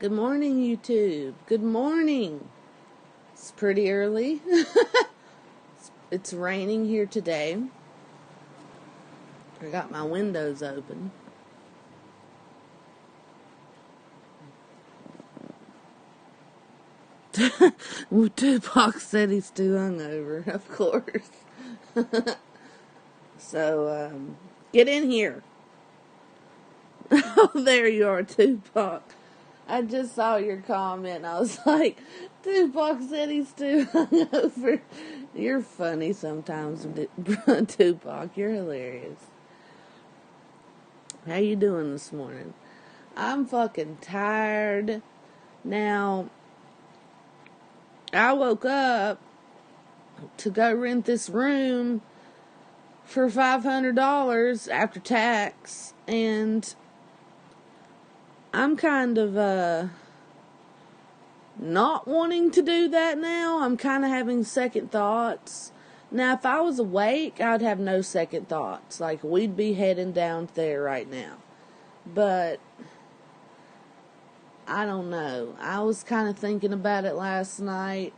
Good morning, YouTube. Good morning. It's pretty early. It's raining here today. I got my windows open. Well, Tupac said he's too hungover, of course. So, get in here. Oh, there you are, Tupac. I just saw your comment and I was like, Tupac said he's too hungover. You're funny sometimes, Tupac. You're hilarious. How you doing this morning? I'm fucking tired. Now, I woke up to go rent this room for $500 after tax, and I'm kind of, not wanting to do that now. I'm kind of having second thoughts. Now, if I was awake, I'd have no second thoughts. Like, we'd be heading down there right now. But, I don't know. I was kind of thinking about it last night.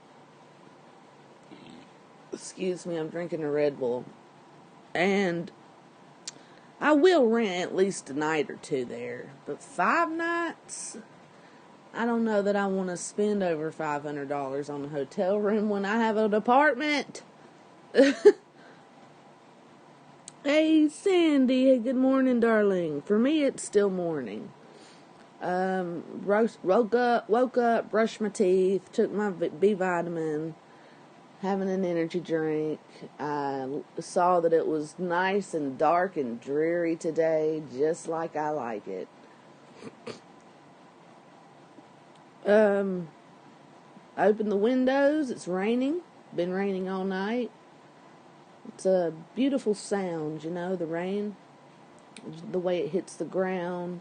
Excuse me, I'm drinking a Red Bull. And I will rent at least a night or two there. But 5 nights? I don't know that I want to spend over $500 on a hotel room when I have an apartment. Hey, Sandy. Hey, good morning, darling. For me, it's still morning. Woke up, brushed my teeth, took my B vitamin, having an energy drink. I saw that it was nice and dark and dreary today, just like I like it. Open the windows. It's raining. Been raining all night. It's a beautiful sound, you know, the rain. The way it hits the ground.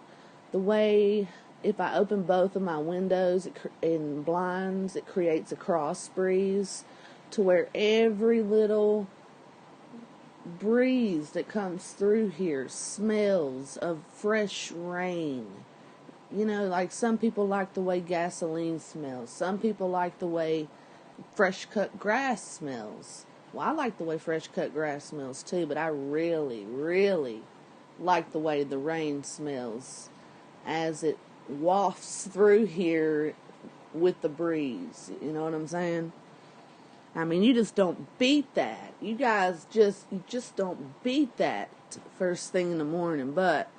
The way, if I open both of my windows in blinds, it creates a cross breeze to where every little breeze that comes through here smells of fresh rain. You know, like some people like the way gasoline smells. Some people like the way fresh cut grass smells. Well, I like the way fresh cut grass smells too, but I really, really like the way the rain smells as it wafts through here with the breeze. You know what I'm saying? I mean, you just don't beat that. You guys just don't beat that first thing in the morning, but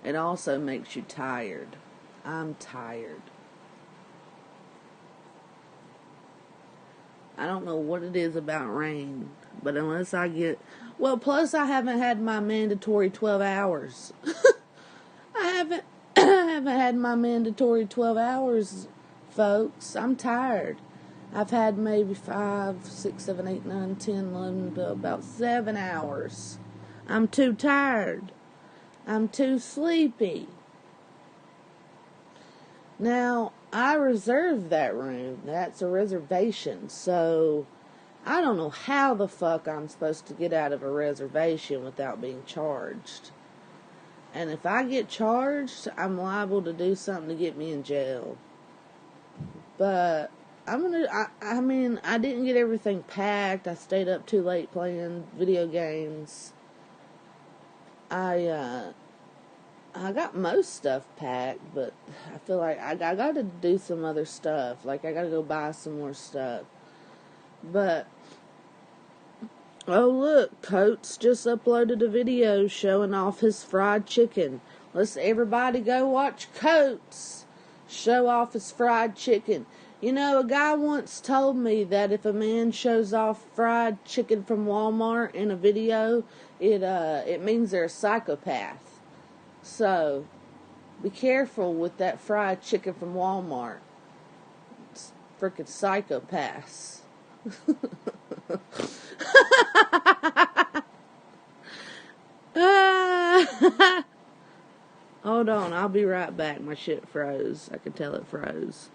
it also makes you tired. I'm tired. I don't know what it is about rain, but unless I get... Well, plus I haven't had my mandatory 12 hours. I haven't had my mandatory 12 hours, folks. I'm tired. I've had maybe 5, 6, 7, 8, 9, 10, 11, about 7 hours. I'm too tired. I'm too sleepy. Now, I reserved that room. That's a reservation. So, I don't know how the fuck I'm supposed to get out of a reservation without being charged. And if I get charged, I'm liable to do something to get me in jail. But, I mean, I didn't get everything packed. I stayed up too late playing video games. I got most stuff packed, but I feel like I got to do some other stuff. Like, I got to go buy some more stuff. But, oh look, Coates just uploaded a video showing off his fried chicken. Let's everybody go watch Coates show off his fried chicken. You know, a guy once told me that if a man shows off fried chicken from Walmart in a video, it means they're a psychopath. So, be careful with that fried chicken from Walmart. It's freaking psychopaths. Hold on, I'll be right back. My shit froze. I can tell it froze.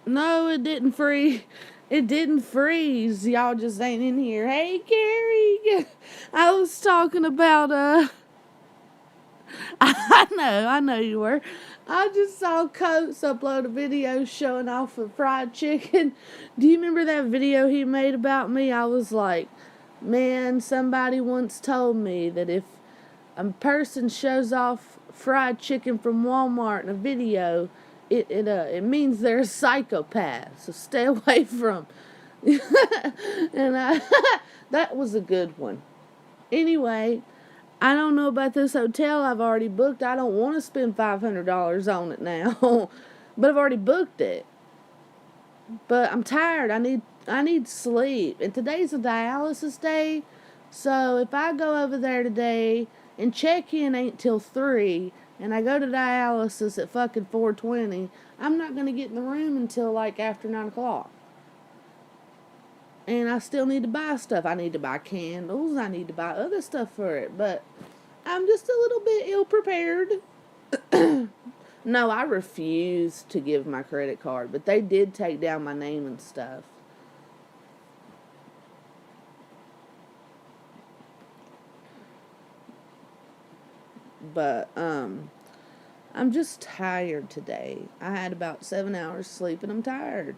No, it didn't freeze. It didn't freeze. Y'all just ain't in here. Hey, Carrie. I was talking about, I know you were. I just saw Coates upload a video showing off of fried chicken. Do you remember that video he made about me? I was like, man, somebody once told me that if a person shows off fried chicken from Walmart in a video, it means they're a psychopath. So stay away from. And that was a good one. Anyway, I don't know about this hotel I've already booked. I don't want to spend $500 on it now, but I've already booked it. But I'm tired. I need sleep. And today's a dialysis day, so if I go over there today and check in ain't till 3, and I go to dialysis at fucking 4:20, I'm not gonna get in the room until like after 9 o'clock. And I still need to buy stuff. I need to buy candles. I need to buy other stuff for it. But I'm just a little bit ill prepared. No, I refuse to give my credit card. But they did take down my name and stuff. But, I'm just tired today. I had about 7 hours sleep and I'm tired.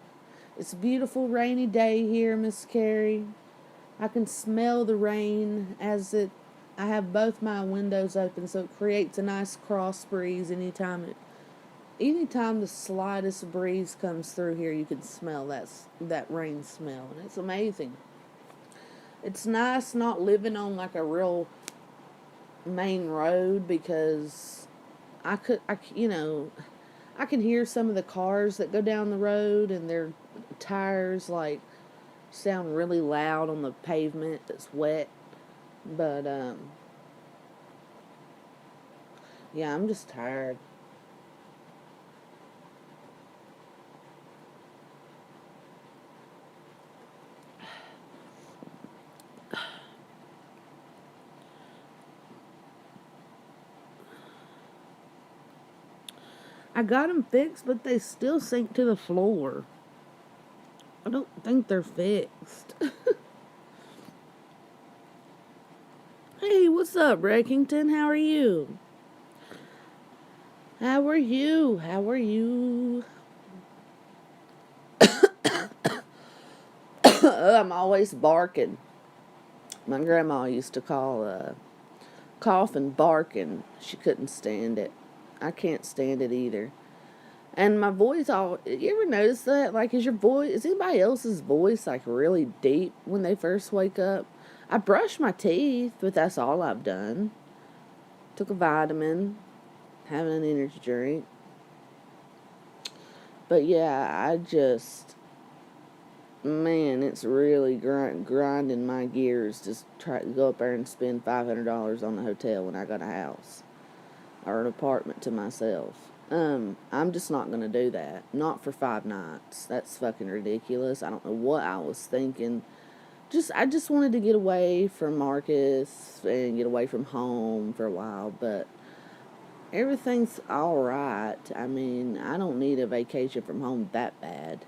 It's a beautiful rainy day here, Miss Carrie. I can smell the rain I have both my windows open, so it creates a nice cross breeze anytime the slightest breeze comes through here, you can smell that rain smell, and it's amazing. It's nice not living on like a real main road because I can hear some of the cars that go down the road and their tires like sound really loud on the pavement that's wet. But yeah, I'm just tired. I got them fixed, but they still sink to the floor. I don't think they're fixed. Hey, what's up, Reckington? How are you? How are you? How are you? I'm always barking. My grandma used to call coughing barking. She couldn't stand it. I can't stand it either. And my voice you ever notice that? Like, is anybody else's voice like really deep when they first wake up? I brush my teeth, but that's all I've done. Took a vitamin, having an energy drink. But yeah, man, it's really grinding my gears to try to go up there and spend $500 on a hotel when I got a house or an apartment to myself. I'm just not going to do that. Not for 5 nights. That's fucking ridiculous. I don't know what I was thinking. I just wanted to get away from Marcus and get away from home for a while, but everything's alright. I mean, I don't need a vacation from home that bad.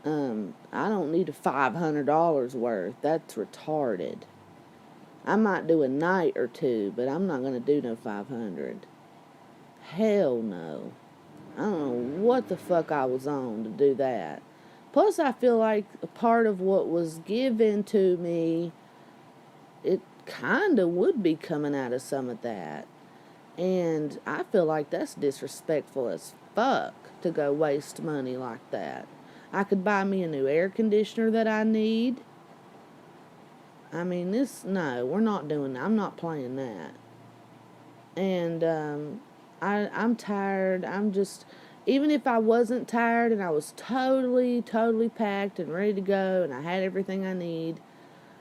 I don't need a $500 worth. That's retarded. I might do a night or two, but I'm not going to do no 500. Hell no. I don't know what the fuck I was on to do that. Plus, I feel like a part of what was given to me, it kind of would be coming out of some of that. And I feel like that's disrespectful as fuck to go waste money like that. I could buy me a new air conditioner that I need. I mean, no, we're not doing that. I'm not playing that. And, I'm tired. Even if I wasn't tired and I was totally, totally packed and ready to go and I had everything I need,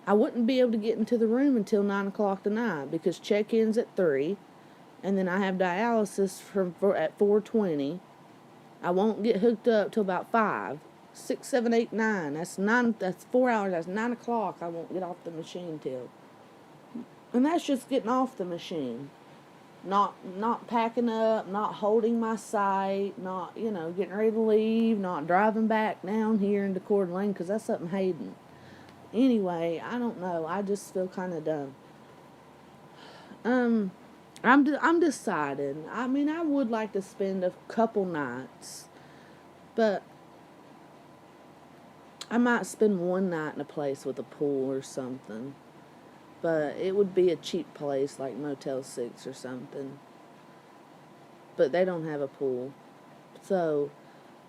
I wouldn't be able to get into the room until 9 o'clock tonight because check-in's at 3, and then I have dialysis at 4:20. I won't get hooked up till about 5. 6, 7, 8, 9. That's 9. That's 4 hours. That's 9 o'clock. I won't get off the machine till. And that's just getting off the machine. Not packing up, not holding my sight, not, getting ready to leave, not driving back down here into Coeur d'Alene because that's up in Hayden. Anyway, I don't know. I just feel kind of dumb. Um, I'm deciding. I mean, I would like to spend a couple nights, but I might spend one night in a place with a pool or something. But it would be a cheap place like Motel 6 or something. But they don't have a pool. So,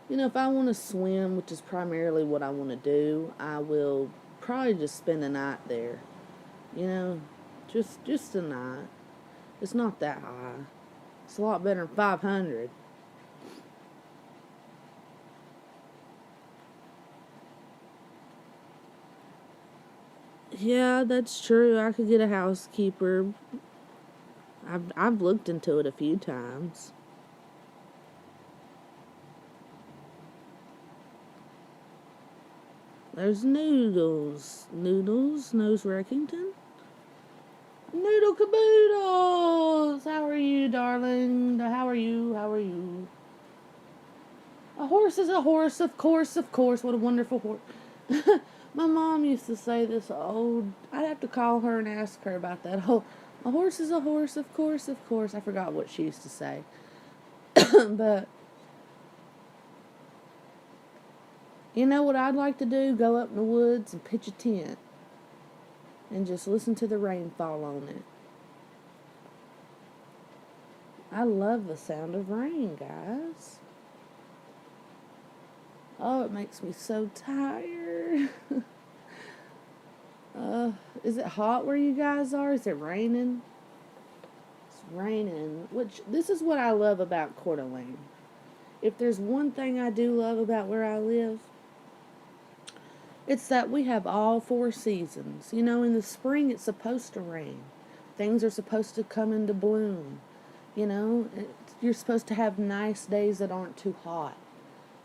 if I want to swim, which is primarily what I want to do, I will probably just spend a night there. You know, just a night. It's not that high. It's a lot better than 500. Yeah, that's true. I could get a housekeeper. I've looked into it a few times. There's Noodles. Noodles, Nose Reckington. Noodle Caboodles! How are you, darling? How are you? How are you? A horse is a horse, of course, of course. What a wonderful horse. My mom used to say this old. I'd have to call her and ask her about that whole. A horse is a horse, of course, of course. I forgot what she used to say. But, you know what I'd like to do? Go up in the woods and pitch a tent. And just listen to the rain fall on it. I love the sound of rain, guys. Oh, it makes me so tired. Is it hot where you guys are? Is it raining? It's raining. Which, this is what I love about Coeur d'Alene. If there's one thing I do love about where I live, it's that we have all 4 seasons. In the spring it's supposed to rain. Things are supposed to come into bloom. You're supposed to have nice days that aren't too hot.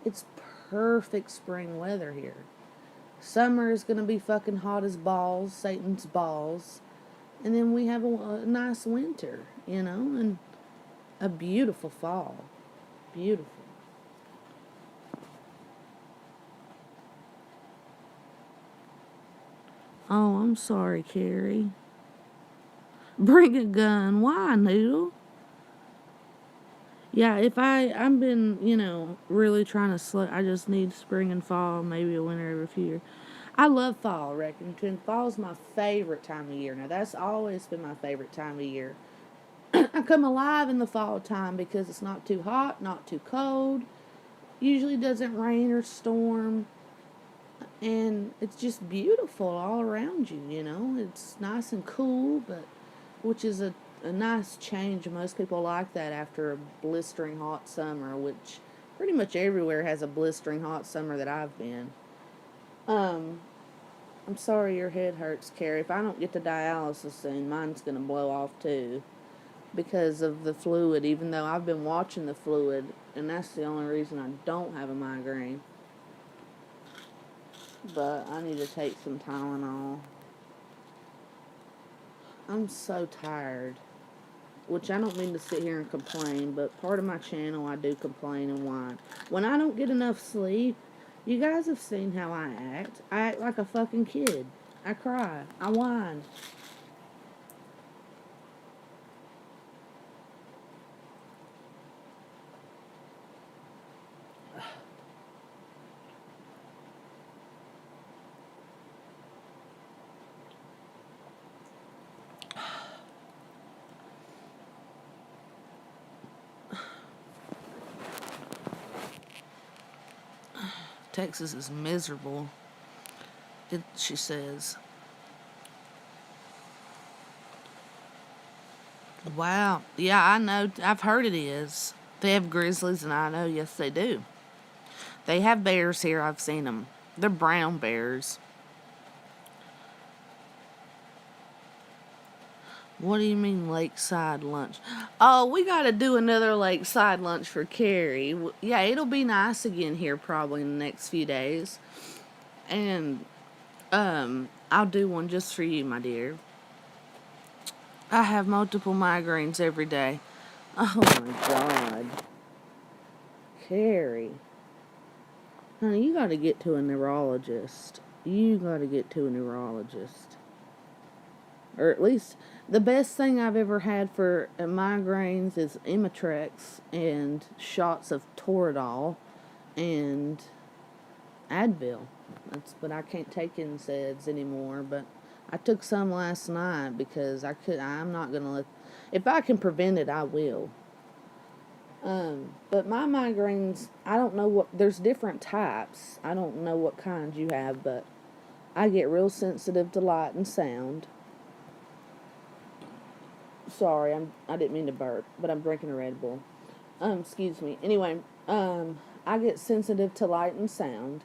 It's perfect spring weather here. Summer is going to be fucking hot as balls, Satan's balls. And then we have a nice winter, and a beautiful fall. Beautiful. Oh, I'm sorry, Carrie. Bring a gun. Why, Noodle? Yeah, if I've been, really trying to slow. I just need spring and fall, maybe a winter every few years. I love fall, Reckington. Fall's my favorite time of year. Now, that's always been my favorite time of year. I come alive in the fall time because it's not too hot, not too cold. Usually doesn't rain or storm. And it's just beautiful all around you, It's nice and cool, but which is a nice change. Most people like that after a blistering hot summer, which pretty much everywhere has a blistering hot summer that I've been. I'm sorry your head hurts, Carrie. If I don't get to dialysis soon, mine's going to blow off too because of the fluid, even though I've been watching the fluid, and that's the only reason I don't have a migraine. But I need to take some Tylenol. I'm so tired. Which I don't mean to sit here and complain, but part of my channel I do complain and whine. When I don't get enough sleep, you guys have seen how I act. I act like a fucking kid. I cry. I whine. Texas is miserable, she says. Wow. Yeah, I know. I've heard it is. They have grizzlies, and I know, yes, they do. They have bears here. I've seen them. They're brown bears. What do you mean lakeside lunch? Oh, we got to do another lakeside lunch for Carrie. Yeah, it'll be nice again here probably in the next few days. And I'll do one just for you, my dear. I have multiple migraines every day. Oh my God. Carrie. Honey, you gotta get to a neurologist. You gotta get to a neurologist. Or at least, the best thing I've ever had for migraines is Imitrex and shots of Toradol and Advil. But I can't take NSAIDs anymore. But I took some last night because I'm not gonna let. If I can prevent it, I will. But my migraines, I don't know what. There's different types. I don't know what kinds you have, but I get real sensitive to light and sound. Sorry, I didn't mean to burp, but I'm drinking a Red Bull. Excuse me. Anyway, I get sensitive to light and sound.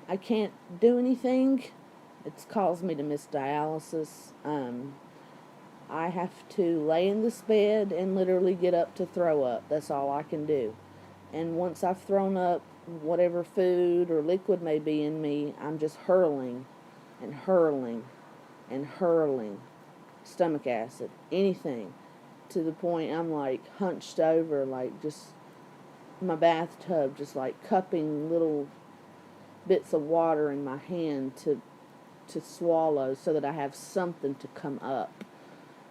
I can't do anything. It's caused me to miss dialysis. I have to lay in this bed and literally get up to throw up. That's all I can do. And once I've thrown up whatever food or liquid may be in me, I'm just hurling and hurling and hurling stomach acid, anything, to the point I'm like hunched over, like just my bathtub, just like cupping little bits of water in my hand to swallow so that I have something to come up.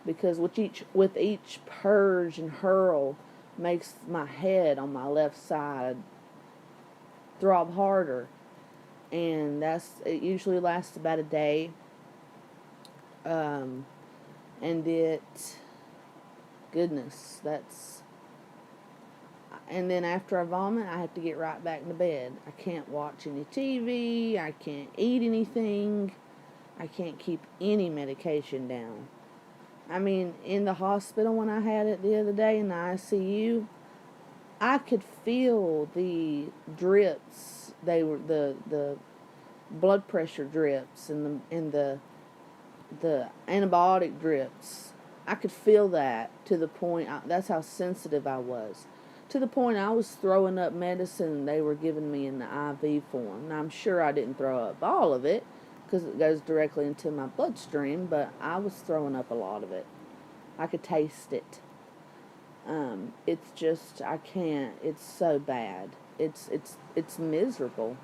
Because with each purge and hurl makes my head on my left side throb harder, and it usually lasts about a day. And goodness, and then after I vomit, I have to get right back into bed. I can't watch any TV, I can't eat anything, I can't keep any medication down. I mean, in the hospital when I had it the other day in the ICU, I could feel the drips. They were the blood pressure drips and the antibiotic drips. I could feel that to the point, that's how sensitive I was. To the point I was throwing up medicine they were giving me in the IV form. Now, I'm sure I didn't throw up all of it because it goes directly into my bloodstream, but I was throwing up a lot of it. I could taste it. It's just, I can't, it's so bad. It's miserable.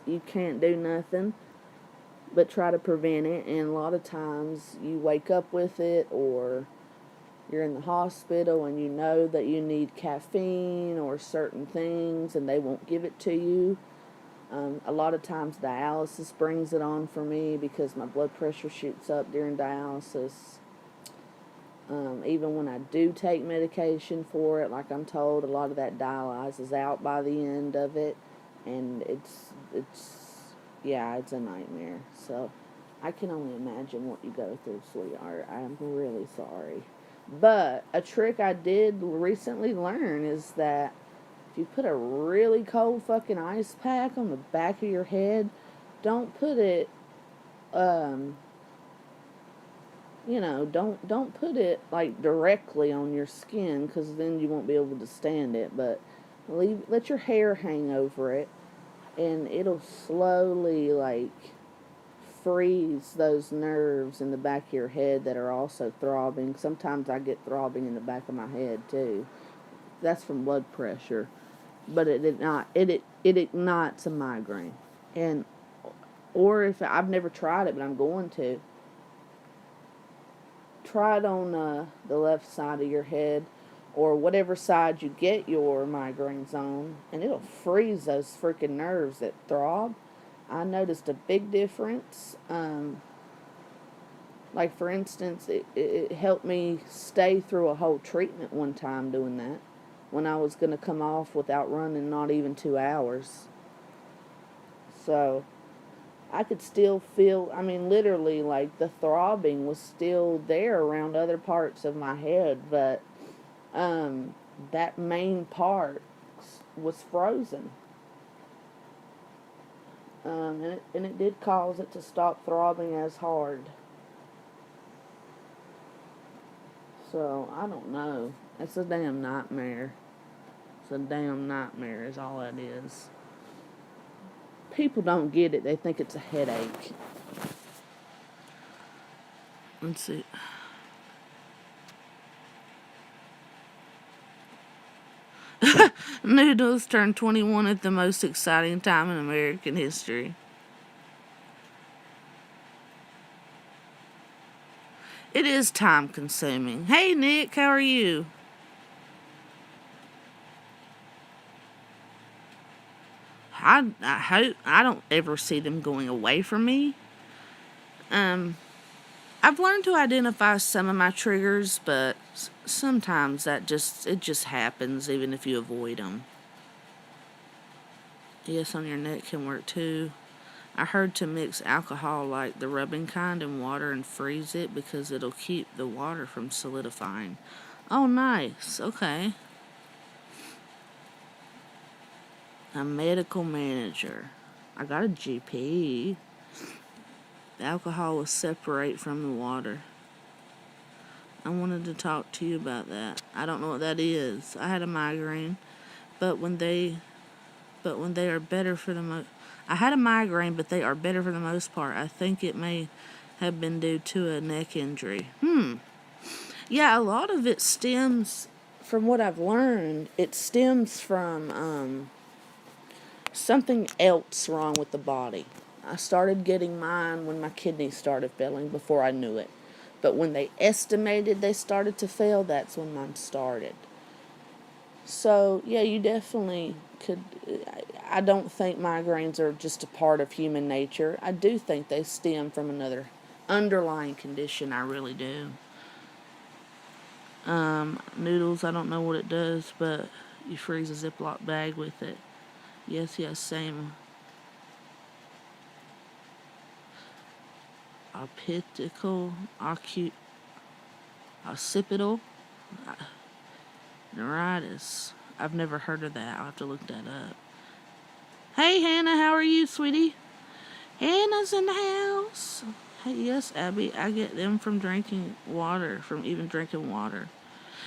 You can't do nothing but try to prevent it, and a lot of times you wake up with it, or you're in the hospital and you know that you need caffeine or certain things and they won't give it to you. A lot of times dialysis brings it on for me because my blood pressure shoots up during dialysis. Even when I do take medication for it, like I'm told, a lot of that dialyzes out by the end of it, and it's a nightmare. So I can only imagine what you go through, sweetheart. I'm really sorry. But a trick I did recently learn is that if you put a really cold fucking ice pack on the back of your head, don't put it, don't put it like directly on your skin, because then you won't be able to stand it. But let your hair hang over it, and it'll slowly like freeze those nerves in the back of your head that are also throbbing. Sometimes I get throbbing in the back of my head too. That's from blood pressure, but it ignites a migraine. And or if I've never tried it, but I'm going to try it on the left side of your head, or whatever side you get your migraines on, and it'll freeze those freaking nerves that throb. I noticed a big difference. Like, for instance, it helped me stay through a whole treatment one time doing that, when I was going to come off without running not even 2 hours. So I could still feel, literally, like, the throbbing was still there around other parts of my head, but that main part was frozen. And it did cause it to stop throbbing as hard. So, I don't know. It's a damn nightmare. It's a damn nightmare is all it is. People don't get it. They think it's a headache. Let's see. Noodles turned 21 at the most exciting time in American history. It is time consuming. Hey Nick, how are you? I hope I don't ever see them going away from me. I've learned to identify some of my triggers, but sometimes it just happens even if you avoid them. Yes, on your neck can work too. I heard to mix alcohol like the rubbing kind in water and freeze it because it'll keep the water from solidifying. Oh, nice. Okay. A medical manager. I got a GP. The alcohol will separate from the water. I wanted to talk to you about that. I don't know what that is. I had a migraine, but when they are better for the most... I had a migraine, but they are better for the most part. I think it may have been due to a neck injury. Yeah, a lot of it stems, from what I've learned, it stems from something else wrong with the body. I started getting mine when my kidneys started failing before I knew it. But when they estimated they started to fail, that's when mine started. So, yeah, you definitely could... I don't think migraines are just a part of human nature. I do think they stem from another underlying condition. I really do. Noodles, I don't know what it does, but you freeze a Ziploc bag with it. Yes, same. Occipital, neuritis. I've never heard of that. I'll have to look that up. Hey, Hannah, how are you, sweetie? Hannah's in the house. Hey, yes, Abby, I get them from drinking water, from even drinking water.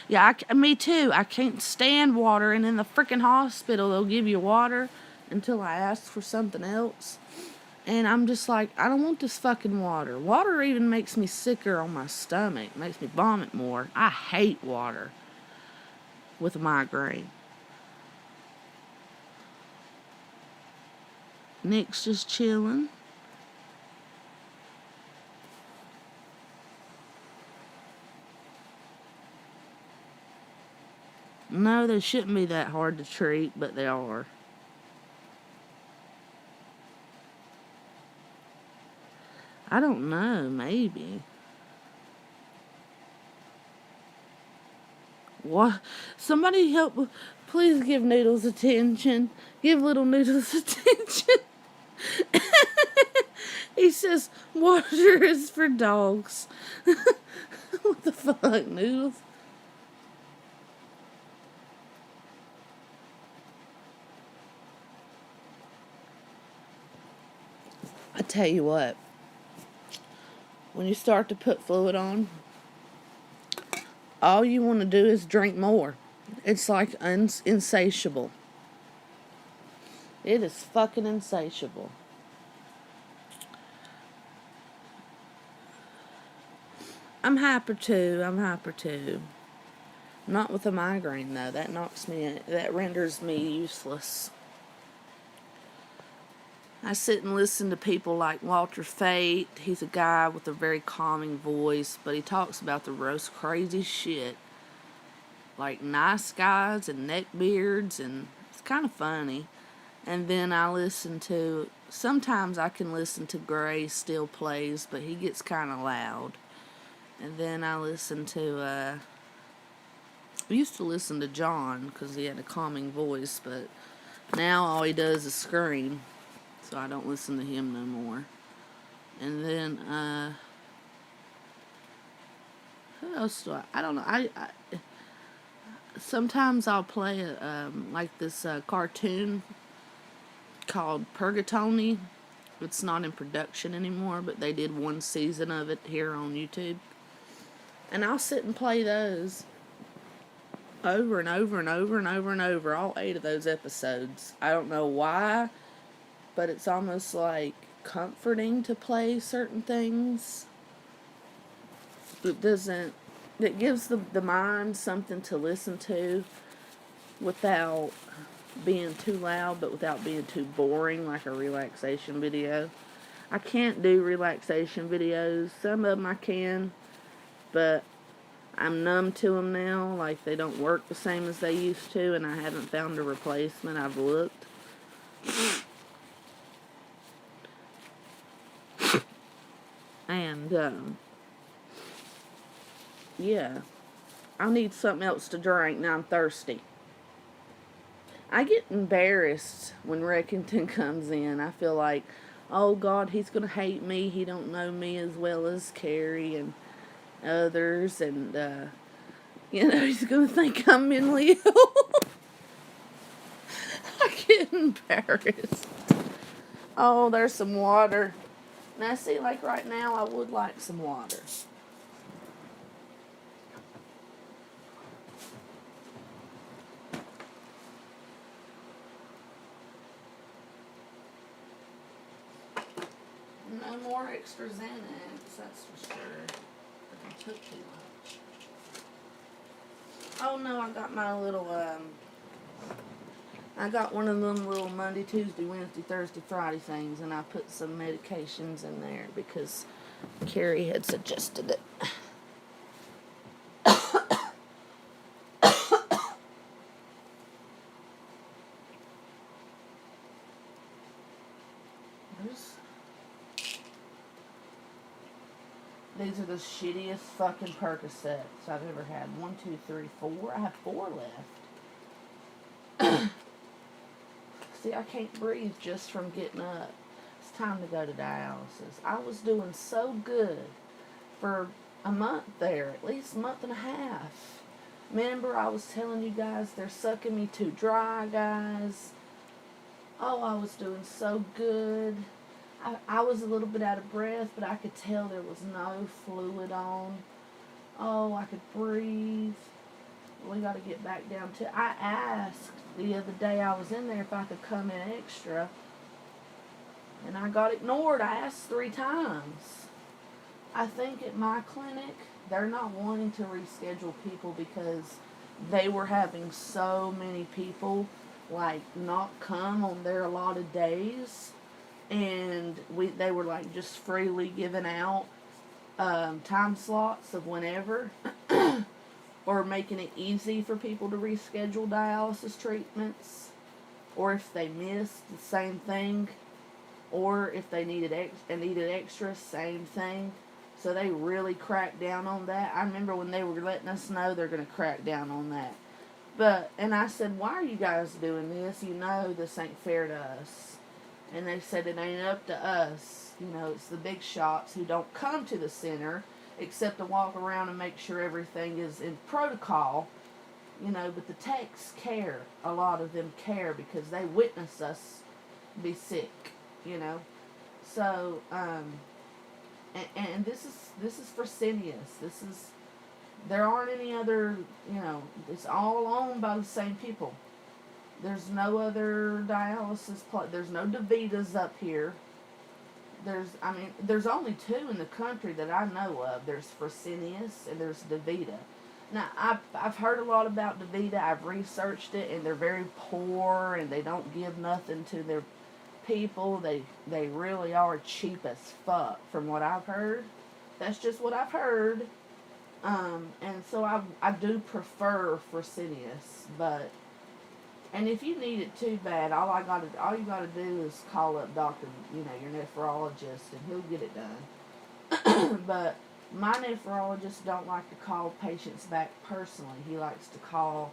Yeah, me too. I can't stand water, and in the freaking hospital, they'll give you water until I ask for something else. And I'm just like, I don't want this fucking water. Water even makes me sicker on my stomach. Makes me vomit more. I hate water with a migraine. Nick's just chilling. No, they shouldn't be that hard to treat, but they are. I don't know, maybe. What? Somebody help. Please give Noodles attention. Give little Noodles attention. He says, water is for dogs. What the fuck, Noodles? I tell you what. When you start to put fluid on, all you want to do is drink more. It's like insatiable. It is fucking insatiable. I'm hyper too. Not with a migraine though. That renders me useless. I sit and listen to people like Walter Fate. He's a guy with a very calming voice, but he talks about the most crazy shit. Like nice guys and neckbeards, and it's kind of funny. And then sometimes I can listen to Gray Still Plays, but he gets kind of loud. And then I used to listen to John because he had a calming voice, but now all he does is scream. So I don't listen to him no more. And then, who else do I don't know. I sometimes I'll play like this cartoon called Purgatony. It's not in production anymore, but they did one season of it here on YouTube. And I'll sit and play those over and over and over and over and over, all 8 of those episodes. I don't know why, but it's almost like comforting to play certain things. It gives the mind something to listen to without being too loud, but without being too boring, like a relaxation video. I can't do relaxation videos. Some of them I can, but I'm numb to them now. Like, they don't work the same as they used to, and I haven't found a replacement. I've looked. And, yeah. I need something else to drink. Now I'm thirsty. I get embarrassed when Reckington comes in. I feel like, oh God, he's going to hate me. He don't know me as well as Carrie and others. And, he's going to think I'm mentally ill. I get embarrassed. Oh, there's some water. Now, see, like right now, I would like some water. No more extra Xanax, that's for sure. If I took too much. Oh no, I got my little, I got one of them little Monday, Tuesday, Wednesday, Thursday, Friday things, and I put some medications in there because Carrie had suggested it. These are the shittiest fucking Percocets I've ever had. 1, 2, 3, 4. I have 4 left. See, I can't breathe just from getting up. It's time to go to dialysis. I was doing so good for a month there, at least a month and a half. Remember, I was telling you guys they're sucking me too dry, guys. Oh, I was doing so good. I was a little bit out of breath, but I could tell there was no fluid on. Oh, I could breathe. We got to get back down to. I asked the other day I was in there if I could come in extra, and I got ignored. I asked 3 times. I think at my clinic, they're not wanting to reschedule people because they were having so many people, like, not come on their allotted days. And they were like just freely giving out time slots of whenever, or making it easy for people to reschedule dialysis treatments, or if they missed, the same thing, or if they needed extra, same thing. So they really cracked down on that. I remember when they were letting us know they're going to crack down on that. And I said, why are you guys doing this? You know this ain't fair to us. And they said it ain't up to us. It's the big shots who don't come to the center except to walk around and make sure everything is in protocol. But the techs care. A lot of them care because they witness us be sick. So, and this is Fresenius. There aren't any other, it's all owned by the same people. There's no other dialysis there's no DaVitas up here. There's only 2 in the country that I know of. There's Fresenius and there's DaVita. Now, I've heard a lot about DaVita. I've researched it, and they're very poor, and they don't give nothing to their people. They really are cheap as fuck, from what I've heard. That's just what I've heard. And so I do prefer Fresenius, but. And if you need it too bad, all you gotta do is call up Doctor, your nephrologist, and he'll get it done. But my nephrologist don't like to call patients back personally. He likes to call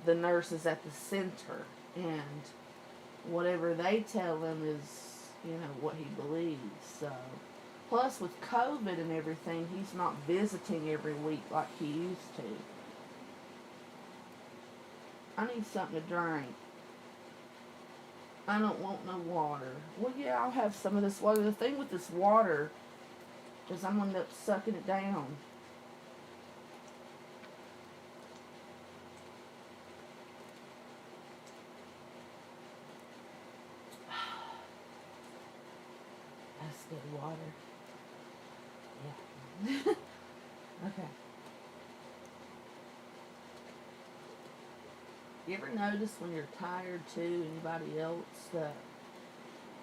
the nurses at the center, and whatever they tell him is, what he believes. So, plus with COVID and everything, he's not visiting every week like he used to. I need something to drink. I don't want no water. Well, yeah, I'll have some of this water. The thing with this water is I'm going to end up sucking it down. That's good water. Yeah. Okay. You ever notice when you're tired too, anybody else, that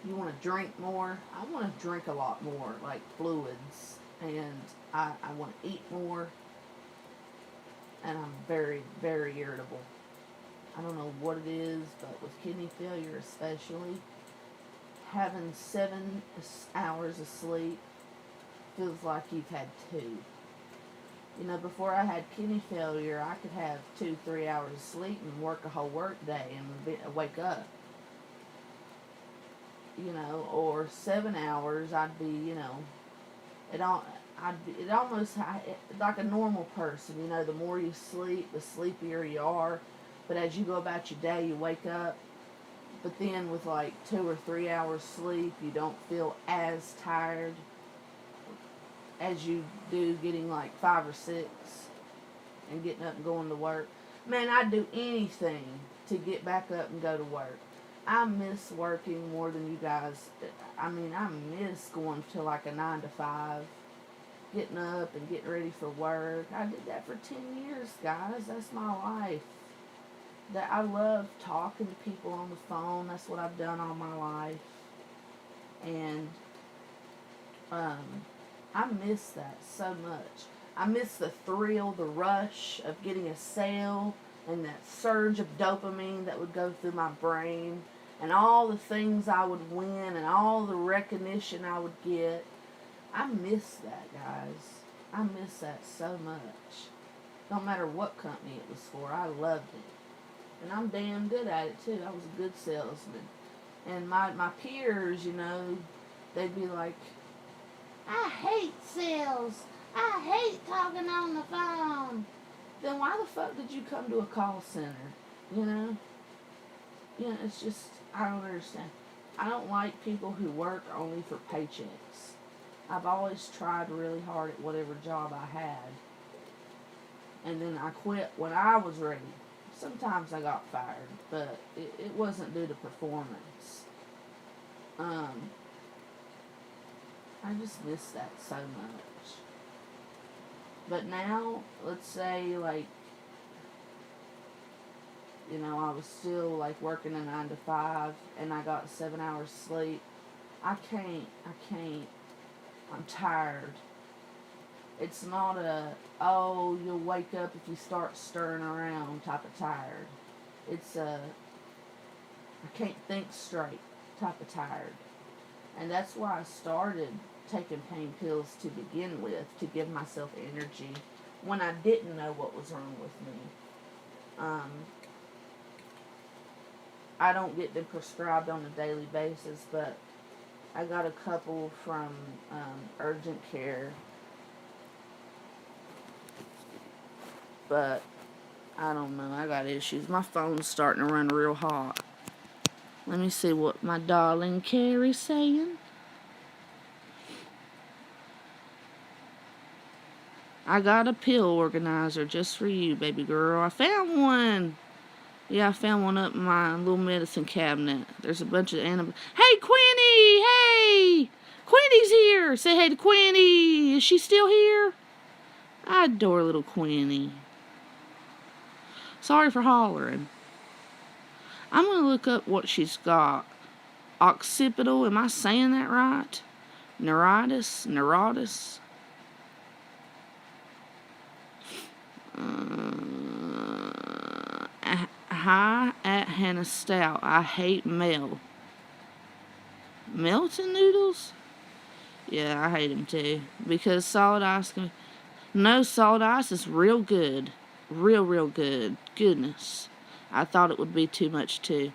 you want to drink more? I want to drink a lot more, like fluids, and I want to eat more, and I'm very, very irritable. I don't know what it is, but with kidney failure especially, having 7 hours of sleep feels like you've had two. You know, before I had kidney failure, I could have 2, 3 hours of sleep and work a whole work day and wake up. You know, or 7 hours, I'd be, you know, it all, it almost like a normal person. You know, the more you sleep, the sleepier you are. But as you go about your day, you wake up. But then with like 2 or 3 hours sleep, you don't feel as tired as you do getting like 5 or 6 and getting up and going to work. Man, I'd do anything to get back up and go to work. I miss working more than you guys. I mean, I miss going to like a 9 to 5, getting up and getting ready for work. I did that for 10 years, guys. That's my life. That I love talking to people on the phone. That's what I've done all my life. And I miss that so much. I miss the thrill, the rush of getting a sale and that surge of dopamine that would go through my brain and all the things I would win and all the recognition I would get. I miss that, guys. I miss that so much. Don't matter what company it was for. I loved it. And I'm damn good at it, too. I was a good salesman. And my peers, you know, they'd be like, I hate sales. I hate talking on the phone. Then why the fuck did you come to a call center? You know? You know, it's just, I don't understand. I don't like people who work only for paychecks. I've always tried really hard at whatever job I had. And then I quit when I was ready. Sometimes I got fired, but it wasn't due to performance. I just miss that so much. But now, let's say, like, you know, I was still, like, working a 9 to 5, and I got 7 hours sleep. I can't. I'm tired. It's not a, oh, you'll wake up if you start stirring around type of tired. It's a, I can't think straight type of tired. And that's why I started taking pain pills to begin with, to give myself energy when I didn't know what was wrong with me. I don't get them prescribed on a daily basis, but I got a couple from urgent care. But I don't know. I got issues. My phone's starting to run real hot. Let me see what my darling Carrie's saying. I got a pill organizer just for you, baby girl. I found one. Yeah, I found one up in my little medicine cabinet. There's a bunch of Hey, Quinny! Hey! Quinny's here! Say hey to Quinny. Is she still here? I adore little Quinny. Sorry for hollering. I'm going to look up what she's got. Occipital, am I saying that right? Neuritis. Hi at Hannah Stout. I hate melting noodles? Yeah, I hate them too. Because solid ice can... No, solid ice is real good. Real good. Goodness. I thought it would be too much too.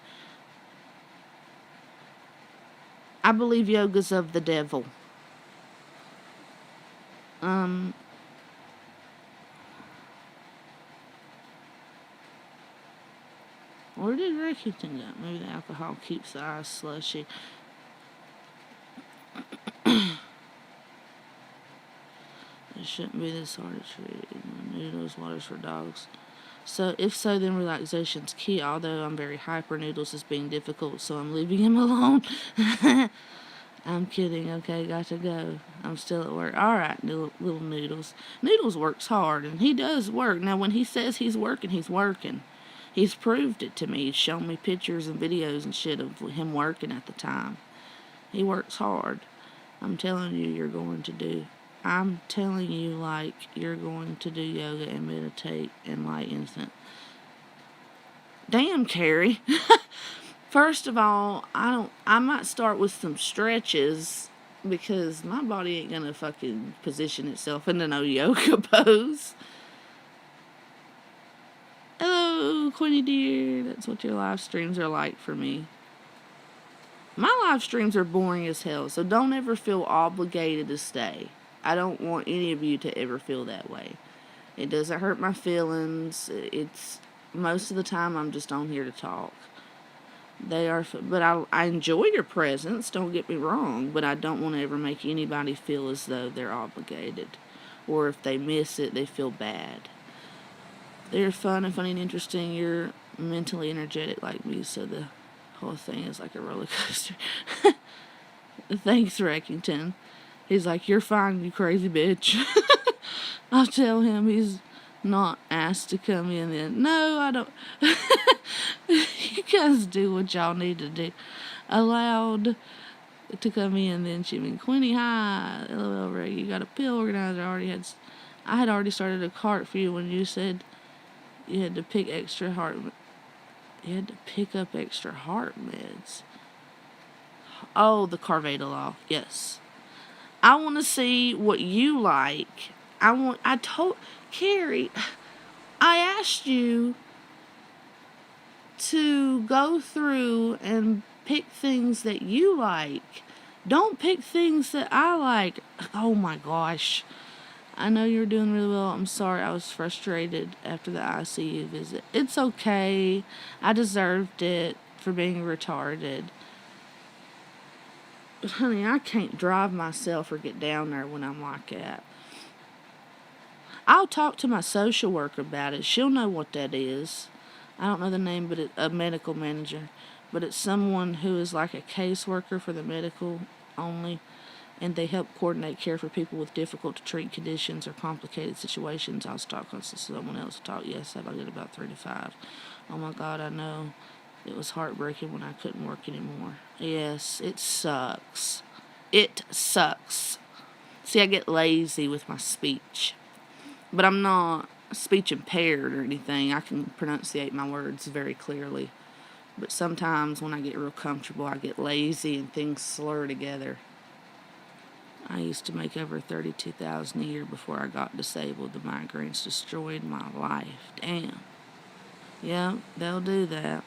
I believe yoga's of the devil. Where did Ricky think that? Maybe the alcohol keeps the ice slushy. It shouldn't be this hard to treat. Noodles, waters for dogs. So, if so, then relaxation's key. Although I'm very hyper, noodles is being difficult, so I'm leaving him alone. I'm kidding. Okay, got to go. I'm still at work. All right, little Noodles. Noodles works hard, and he does work. Now, when he says he's working, he's working. He's proved it to me. He's shown me pictures and videos and shit of him working at the time. He works hard. I'm telling you, you're going to do. I'm telling you, like, you're going to do yoga and meditate and light instant. Damn, Carrie. First of all, I might start with some stretches because my body ain't gonna fucking position itself into no yoga pose. Hello, Queenie dear. That's what your live streams are like for me. My live streams are boring as hell, so don't ever feel obligated to stay. I don't want any of you to ever feel that way. It doesn't hurt my feelings. It's most of the time I'm just on here to talk. But I enjoy your presence, don't get me wrong, but I don't want to ever make anybody feel as though they're obligated. Or if they miss it, they feel bad. They're fun and funny and interesting. You're mentally energetic like me, so the whole thing is like a roller coaster. Thanks, Reckington. He's like, you're fine, you crazy bitch. I'll tell him he's not asked to come in then. No, I don't. You guys do what y'all need to do. Allowed to come in then, Jimmy. Queenie, hi. LOL, Ray. You got a pill organizer. I had already started a cart for you when you said you had to pick up extra heart meds. Oh, the Carvedilol. Yes. I want to see what you like. I told Carrie, I asked you to go through and pick things that you like. Don't pick things that I like. Oh my gosh. I know you're doing really well. I'm sorry I was frustrated after the ICU visit. It's okay. I deserved it for being retarded. But honey, I can't drive myself or get down there when I'm like that. I'll talk to my social worker about it. She'll know what that is. I don't know the name, but it's a medical manager. But it's someone who is like a caseworker for the medical only. And they help coordinate care for people with difficult to treat conditions or complicated situations. I'll talk on someone else to talk. Yes, I get about 3 to 5. Oh my God, I know. It was heartbreaking when I couldn't work anymore. Yes, it sucks. It sucks. See, I get lazy with my speech. But I'm not speech impaired or anything. I can pronunciate my words very clearly. But sometimes when I get real comfortable, I get lazy and things slur together. I used to make over $32,000 a year before I got disabled. The migraines destroyed my life. Damn. Yeah, they'll do that.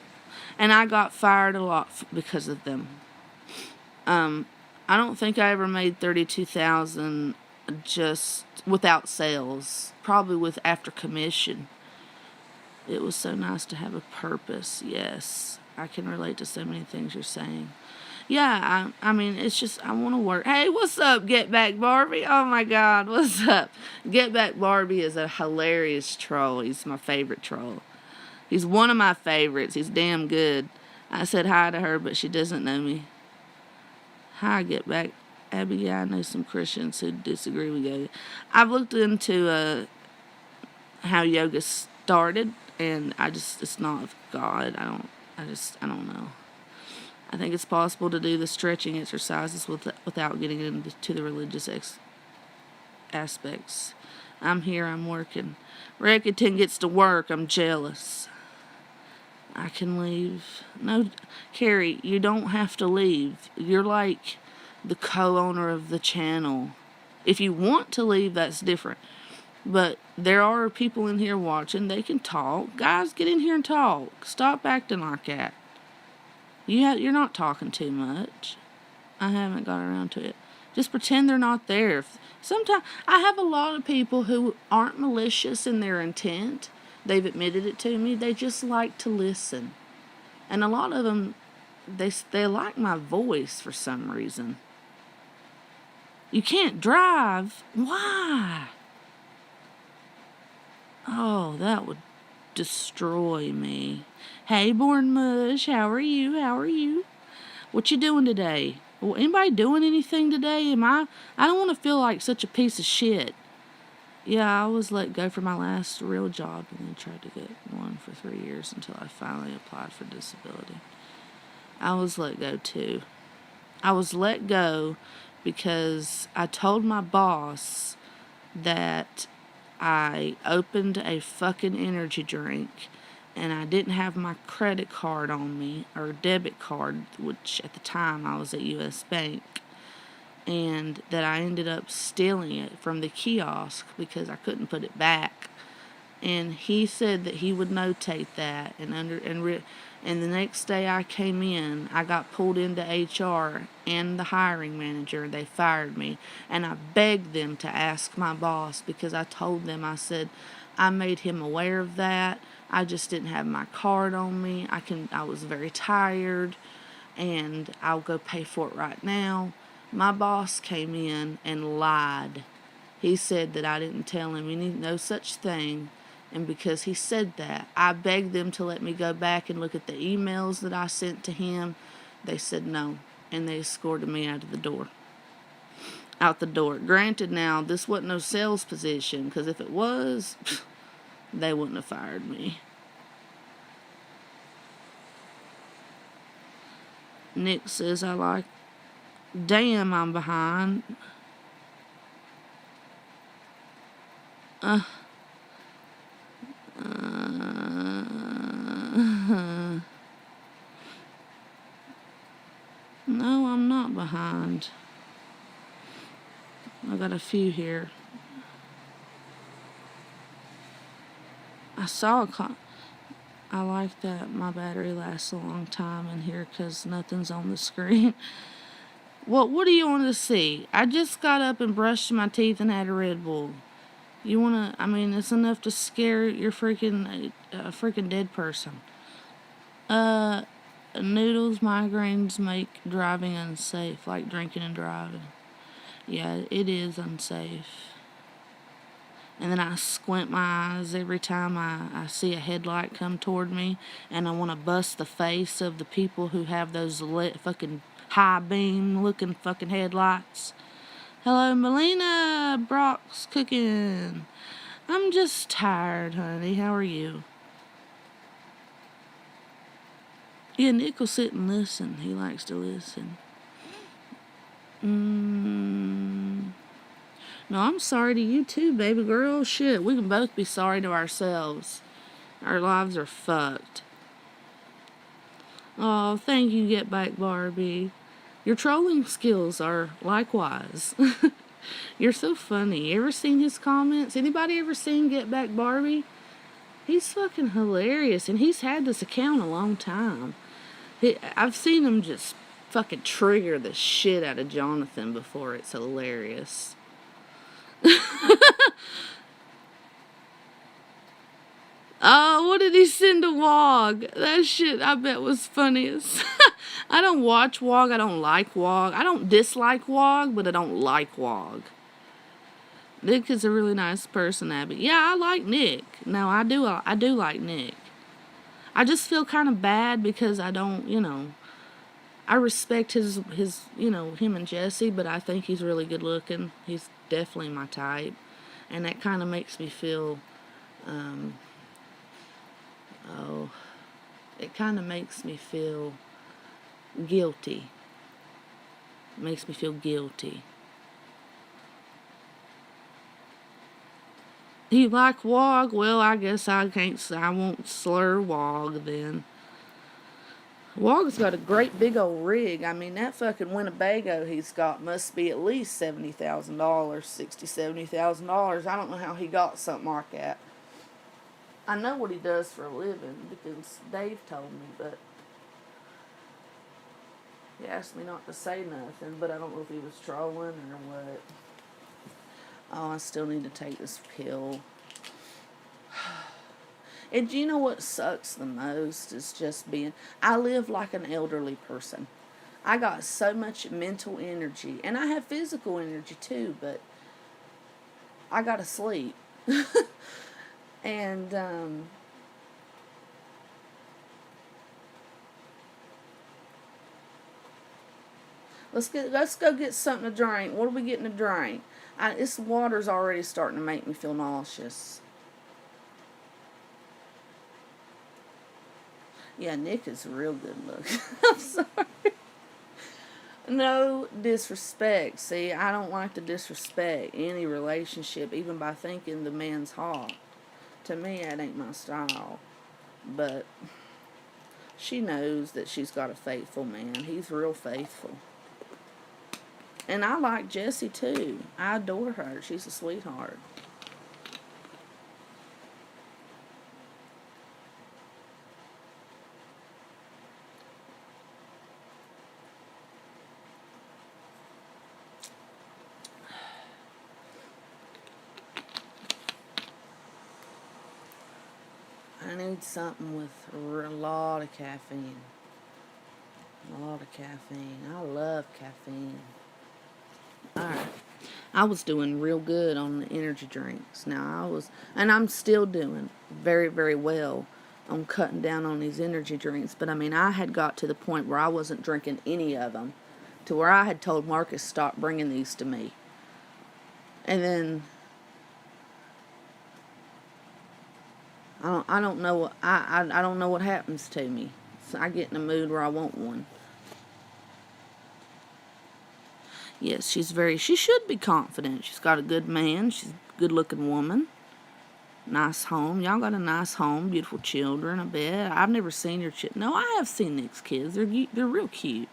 And I got fired a lot because of them. I don't think I ever made $32,000 just without sales. Probably with after commission. It was so nice to have a purpose. Yes, I can relate to so many things you're saying. Yeah, I mean, it's just, I want to work. Hey, what's up, Get Back Barbie? Oh my God, what's up? Get Back Barbie is a hilarious troll. He's my favorite troll. He's one of my favorites. He's damn good. I said hi to her, but she doesn't know me. Hi, Get Back. Abby, yeah, I know some Christians who disagree with yoga. I've looked into how yoga started, and it's not of God. I don't know. I think it's possible to do the stretching exercises without getting into the religious aspects. I'm here, I'm working. Reckiton gets to work, I'm jealous. I can leave. No, Carrie, you don't have to leave. You're like the co-owner of the channel. If you want to leave, that's different. But there are people in here watching. They can talk. Guys, get in here and talk. Stop acting like that. You're not talking too much. I haven't got around to it. Just pretend they're not there. Sometimes I have a lot of people who aren't malicious in their intent. They've admitted it to me. They just like to listen. And a lot of them, they like my voice for some reason. You can't drive. Why? Oh, that would destroy me. Hey, Born Mush, how are you? What you doing today? Well, anybody doing anything today? I don't want to feel like such a piece of shit. Yeah, I was let go from my last real job and then tried to get one for 3 years until I finally applied for disability. I was let go too. I was let go because I told my boss that I opened a fucking energy drink and I didn't have my credit card on me, or debit card, which at the time I was at US Bank, and that I ended up stealing it from the kiosk because I couldn't put it back. And he said that he would notate that, and the next day I came in, I got pulled into HR and the hiring manager. They fired me, and I begged them to ask my boss, because I told them, I said, I made him aware of that. I just didn't have my card on me. I was very tired, and I'll go pay for it right now. My boss came in and lied. He said that I didn't tell him no such thing. And because he said that, I begged them to let me go back and look at the emails that I sent to him. They said no, and they escorted me out the door. Granted, now, this wasn't no sales position, because if it was, they wouldn't have fired me. Nick says, damn, I'm behind. No, I'm not behind. I got a few here. I like that my battery lasts a long time in here because nothing's on the screen. What do you want to see? I just got up and brushed my teeth and had a Red Bull. You want to, it's enough to scare your freaking dead person. Noodles, migraines make driving unsafe, like drinking and driving. Yeah, it is unsafe. And then I squint my eyes every time I see a headlight come toward me, and I want to bust the face of the people who have those fucking high beam looking fucking headlights. Hello, Melina. Brock's cooking. I'm just tired, honey. How are you? Yeah, Nick will sit and listen. He likes to listen. No, I'm sorry to you too, baby girl. Shit, we can both be sorry to ourselves. Our lives are fucked. Oh, thank you, Get Back Barbie. Your trolling skills are likewise. You're so funny. You ever seen his comments? Anybody ever seen Get Back Barbie? He's fucking hilarious, and he's had this account a long time. I've seen him just fucking trigger the shit out of Jonathan before. It's hilarious. Oh, what did he send to Wog? That shit, I bet, was funniest. I don't watch Wog. I don't like Wog. I don't dislike Wog, but I don't like Wog. Nick is a really nice person, Abby. Yeah, I like Nick. No, I do like Nick. I just feel kind of bad because I don't, I respect his, him and Jesse, but I think he's really good looking. He's definitely my type. And that kind of makes me feel, it kind of makes me feel guilty. It makes me feel guilty. You like Wog? Well, I guess I won't slur Wog then. Wog's got a great big old rig. That fucking Winnebago he's got must be at least $70,000, $70,000. I don't know how he got something like that. I know what he does for a living because Dave told me, but he asked me not to say nothing, but I don't know if he was trolling or what. Oh, I still need to take this pill. And do you know what sucks the most is just I live like an elderly person. I got so much mental energy, and I have physical energy too, but I gotta sleep. And, let's go get something to drink. What are we getting to drink? This water's already starting to make me feel nauseous. Yeah, Nick is real good looking. I'm sorry. No disrespect. See, I don't like to disrespect any relationship, even by thinking the man's hot. To me, that ain't my style. But she knows that she's got a faithful man. He's real faithful. And I like Jessie too. I adore her. She's a sweetheart. I need something with a lot of caffeine. A lot of caffeine. I love caffeine. Alright. I was doing real good on the energy drinks. And I'm still doing very, very well on cutting down on these energy drinks. But I mean, I had got to the point where I wasn't drinking any of them, to where I had told Marcus, stop bringing these to me. And then I don't know. I don't know what happens to me. So I get in a mood where I want one. Yes, she should be confident. She's got a good man. She's a good looking woman. Nice home. Y'all got a nice home. Beautiful children, I bet. I've never seen your No, I have seen Nick's kids. They're real cute.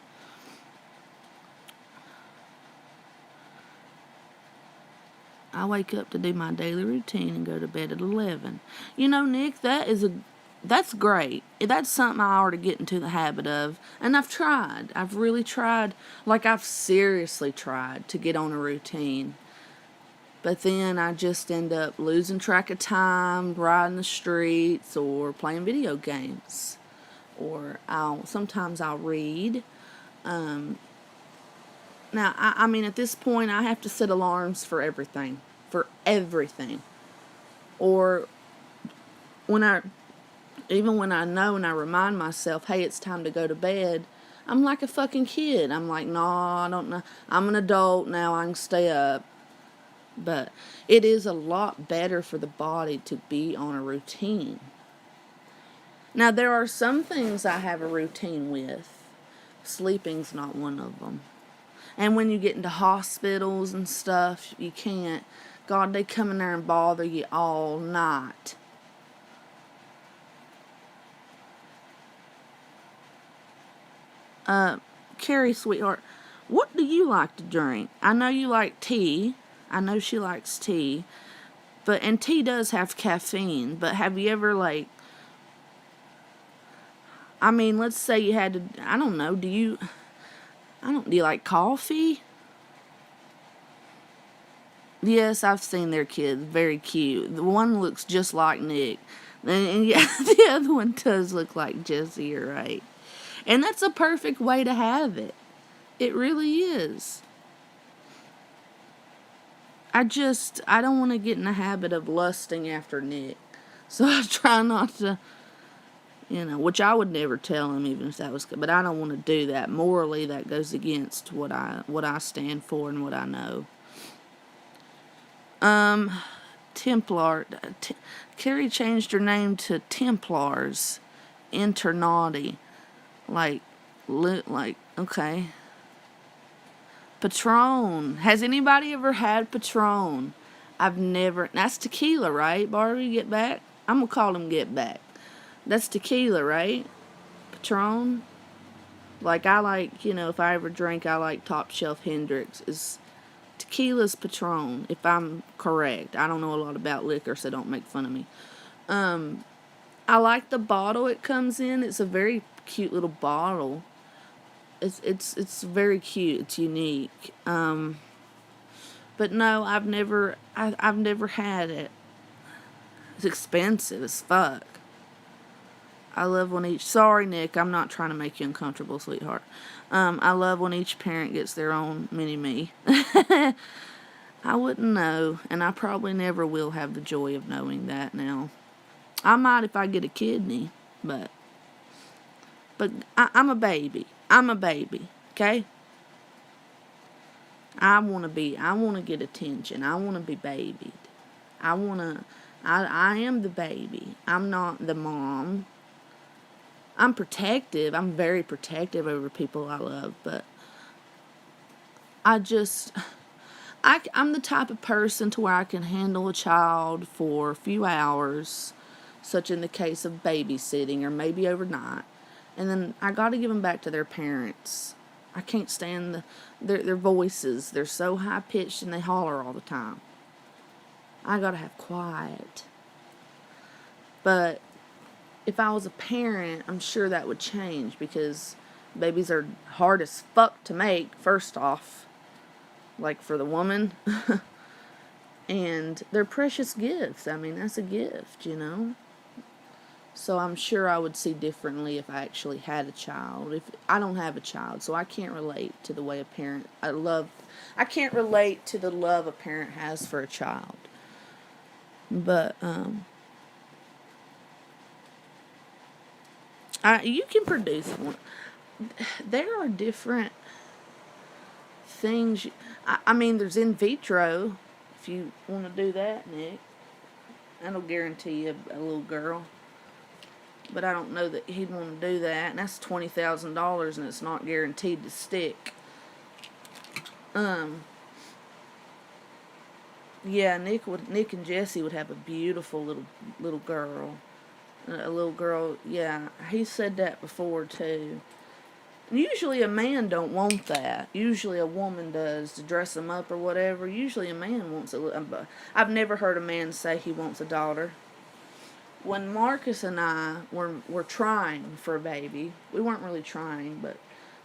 I wake up to do my daily routine and go to bed at 11. You know, Nick, that's great. That's something I ought to get into the habit of. And I've tried. I've really tried. Like, I've seriously tried to get on a routine. But then I just end up losing track of time, riding the streets, or playing video games. Or sometimes I'll read. Now, I mean, at this point, I have to set alarms for everything. For everything. Or even when I know and I remind myself, hey, it's time to go to bed, I'm like a fucking kid. I'm like, no, I don't know. I'm an adult now. I can stay up. But it is a lot better for the body to be on a routine. Now, there are some things I have a routine with. Sleeping's not one of them. And when you get into hospitals and stuff, you can't. God, they come in there and bother you all night. Carrie, sweetheart, what do you like to drink? I know you like tea. I know she likes tea. And tea does have caffeine. But have you ever, I mean, let's say you had to, I don't know, do you like coffee? Yes, I've seen their kids. Very cute. The one looks just like Nick. And yeah, the other one does look like Jessie, you're right. And that's a perfect way to have it. It really is. I don't want to get in the habit of lusting after Nick. So I try not to, which I would never tell him even if that was good. But I don't want to do that. Morally, that goes against what I stand for and what I know. Templar. Carrie changed her name to Templars. Internaughty. Okay. Patron. Has anybody ever had Patron? I've never. That's tequila, right? Barbie, Get Back? I'm going to call him Get Back. That's tequila, right? Patron? If I ever drink, I like Top Shelf Hendrix. Tequila's Patron, if I'm correct. I don't know a lot about liquor, so don't make fun of me. I like the bottle it comes in. It's a very cute little bottle. It's very cute. It's unique. But no, I've never had it. It's expensive as fuck. I love when sorry, Nick, I'm not trying to make you uncomfortable, sweetheart. I love when each parent gets their own mini-me. I wouldn't know, and I probably never will have the joy of knowing that now. I might if I get a kidney, but I'm a baby. I'm a baby, okay? I want to get attention. I want to be babied. I am the baby. I'm not the mom. I'm protective. I'm very protective over people I love, but I just, I'm the type of person to where I can handle a child for a few hours, such in the case of babysitting or maybe overnight, and then I got to give them back to their parents. I can't stand their voices. They're so high pitched and they holler all the time. I got to have quiet. But if I was a parent, I'm sure that would change, because babies are hard as fuck to make, first off, like for the woman. And they're precious gifts. I mean, that's a gift, you know? So I'm sure I would see differently if I actually had a child. If I don't have a child, so I can't relate to the way a parent, I can't relate to the love a parent has for a child. But, you can produce one. There are different things. I mean, there's in vitro, if you want to do that, Nick. That'll guarantee you a little girl. But I don't know that he'd want to do that. And that's $20,000, and it's not guaranteed to stick. Yeah, Nick and Jesse would have a beautiful little girl. A little girl, yeah. He said that before, too. Usually a man don't want that. Usually a woman does, to dress them up or whatever. Usually a man wants I've never heard a man say he wants a daughter. When Marcus and I were trying for a baby, we weren't really trying, but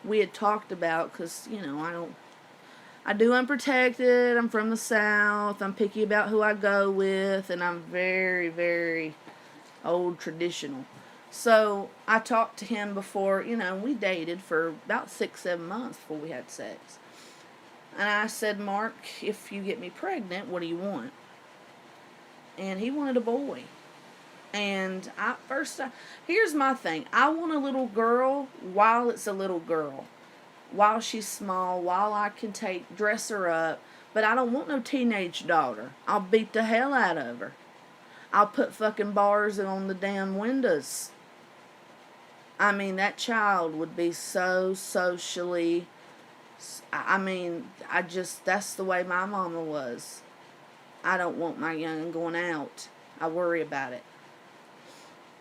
we had talked about, because, you know, I do unprotected, I'm from the South, I'm picky about who I go with, and I'm very, very old traditional. So I talked to him before, you know, we dated for about 6-7 months before we had sex. And I said, Mark, if you get me pregnant, what do you want? And he wanted a boy. And here's my thing. I want a little girl while it's a little girl. While she's small, while I can dress her up. But I don't want no teenage daughter. I'll beat the hell out of her. I'll put fucking bars on the damn windows. I mean, that child would be so socially, that's the way my mama was. I don't want my young'un going out. I worry about it.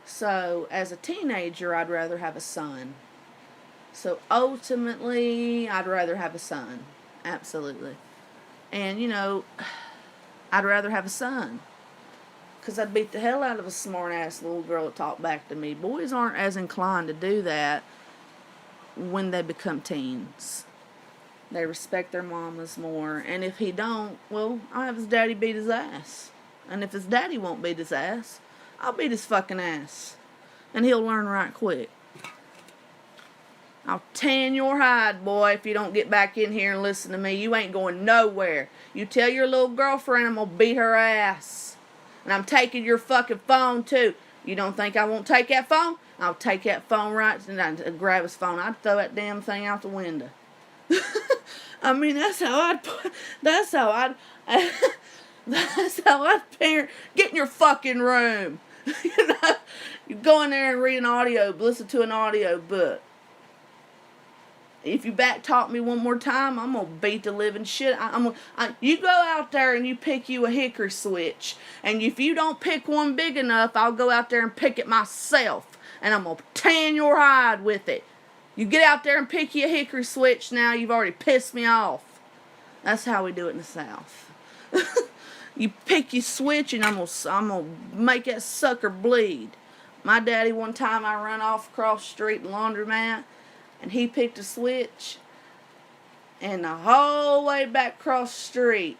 So, as a teenager, I'd rather have a son. So, ultimately, I'd rather have a son. Absolutely. And, you know, I'd rather have a son. Because I'd beat the hell out of a smart-ass little girl that talked back to me. Boys aren't as inclined to do that when they become teens. They respect their mamas more. And if he don't, well, I'll have his daddy beat his ass. And if his daddy won't beat his ass, I'll beat his fucking ass. And he'll learn right quick. I'll tan your hide, boy, if you don't get back in here and listen to me. You ain't going nowhere. You tell your little girlfriend I'm going to beat her ass. And I'm taking your fucking phone, too. You don't think I won't take that phone? I'll take that phone right, and I'd grab his phone. I'd throw that damn thing out the window. I mean, that's how I'd parent. Get in your fucking room. You know, you go in there and read listen to an audio book. If you back talk me one more time, I'm going to beat the living shit. You go out there and you pick you a hickory switch. And if you don't pick one big enough, I'll go out there and pick it myself. And I'm going to tan your hide with it. You get out there and pick you a hickory switch now, you've already pissed me off. That's how we do it in the South. You pick your switch and I'm gonna make that sucker bleed. My daddy, one time I run off across the street in laundromat, and he picked a switch, and the whole way back across the street,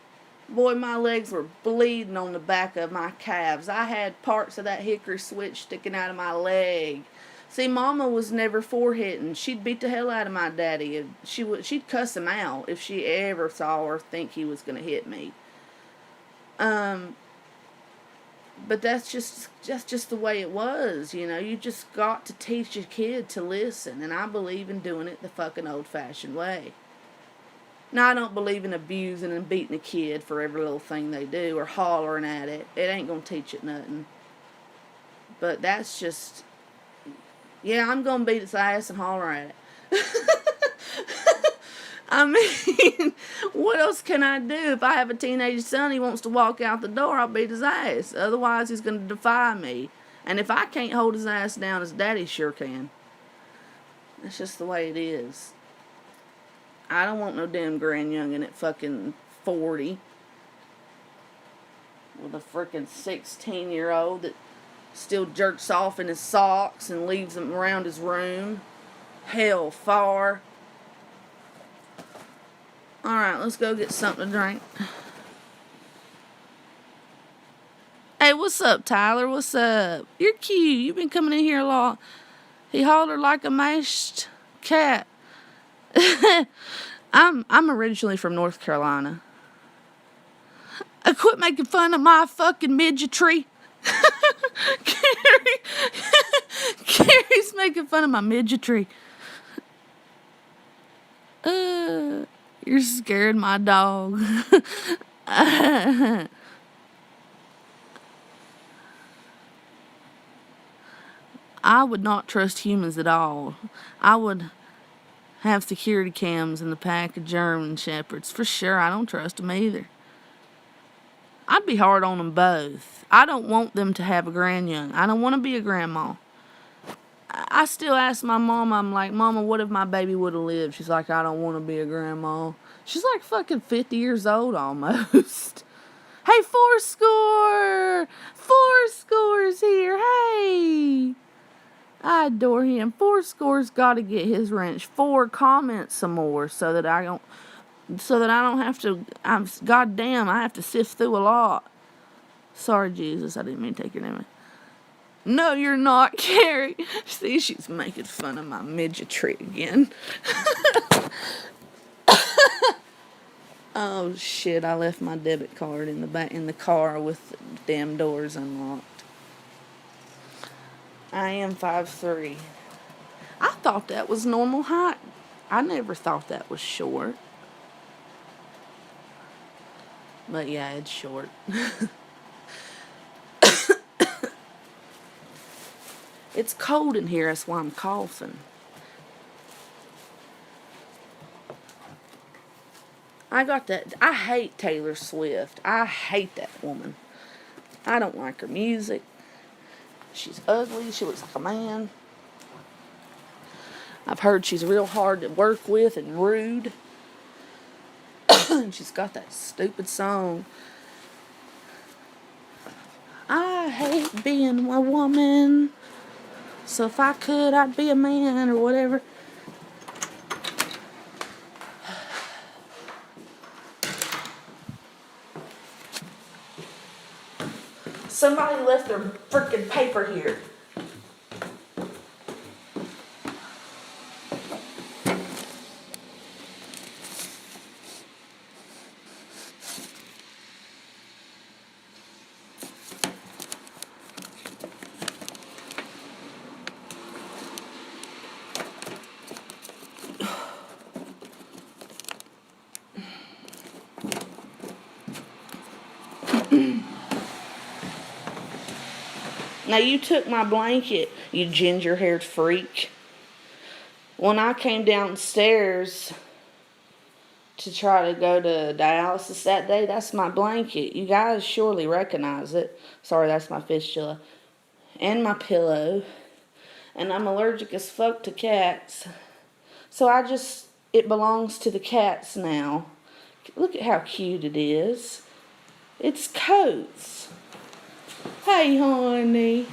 boy, my legs were bleeding on the back of my calves. I had parts of that hickory switch sticking out of my leg. See, Mama was never for hitting. She'd beat the hell out of my daddy. She'd cuss him out if she ever saw or think he was going to hit me. But that's just the way it was, you know. You just got to teach your kid to listen, and I believe in doing it the fucking old-fashioned way. Now, I don't believe in abusing and beating a kid for every little thing they do or hollering at it. It ain't going to teach it nothing. But that's just, yeah, I'm going to beat its ass and holler at it. I mean, what else can I do? If I have a teenage son, he wants to walk out the door, I'll beat his ass. Otherwise, he's going to defy me. And if I can't hold his ass down, his daddy sure can. That's just the way it is. I don't want no damn grand youngin' at fucking 40 with a freaking 16-year-old that still jerks off in his socks and leaves them around his room. Hell, far. Alright, let's go get something to drink. Hey, what's up, Tyler? What's up? You're cute. You've been coming in here a lot. He hollered like a mashed cat. I'm originally from North Carolina. I quit making fun of my fucking midgetry. Carrie's making fun of my midgetry. You're scaring my dog. I would not trust humans at all. I would have security cams in the pack of German Shepherds. For sure, I don't trust them either. I'd be hard on them both. I don't want them to have a grandyoung. I don't want to be a grandma. I still ask my mom, I'm like, Mama, what if my baby would have lived? She's like, I don't want to be a grandma. She's like fucking 50 years old almost. Hey, Fourscore! Fourscore's here, hey! I adore him. Fourscore's got to get his wrench. 4 comments some more so that I don't have to. Goddamn, I have to sift through a lot. Sorry, Jesus, I didn't mean to take your name. No, you're not, Carrie. See, she's making fun of my midgetry again. Oh shit! I left my debit card in the car with the damn doors unlocked. I am 5'3". I thought that was normal height. I never thought that was short. But yeah, it's short. It's cold in here, that's why I'm coughing. I got that. I hate Taylor Swift. I hate that woman. I don't like her music. She's ugly. She looks like a man. I've heard she's real hard to work with and rude. And she's got that stupid song. I hate being a woman. So if I could, I'd be a man or whatever. Somebody left their freaking paper here. Now, you took my blanket, you ginger-haired freak. When I came downstairs to try to go to dialysis that day, that's my blanket. You guys surely recognize it. Sorry, that's my fistula. And my pillow. And I'm allergic as fuck to cats. So it belongs to the cats now. Look at how cute it is. It's Coates. Hey, honey.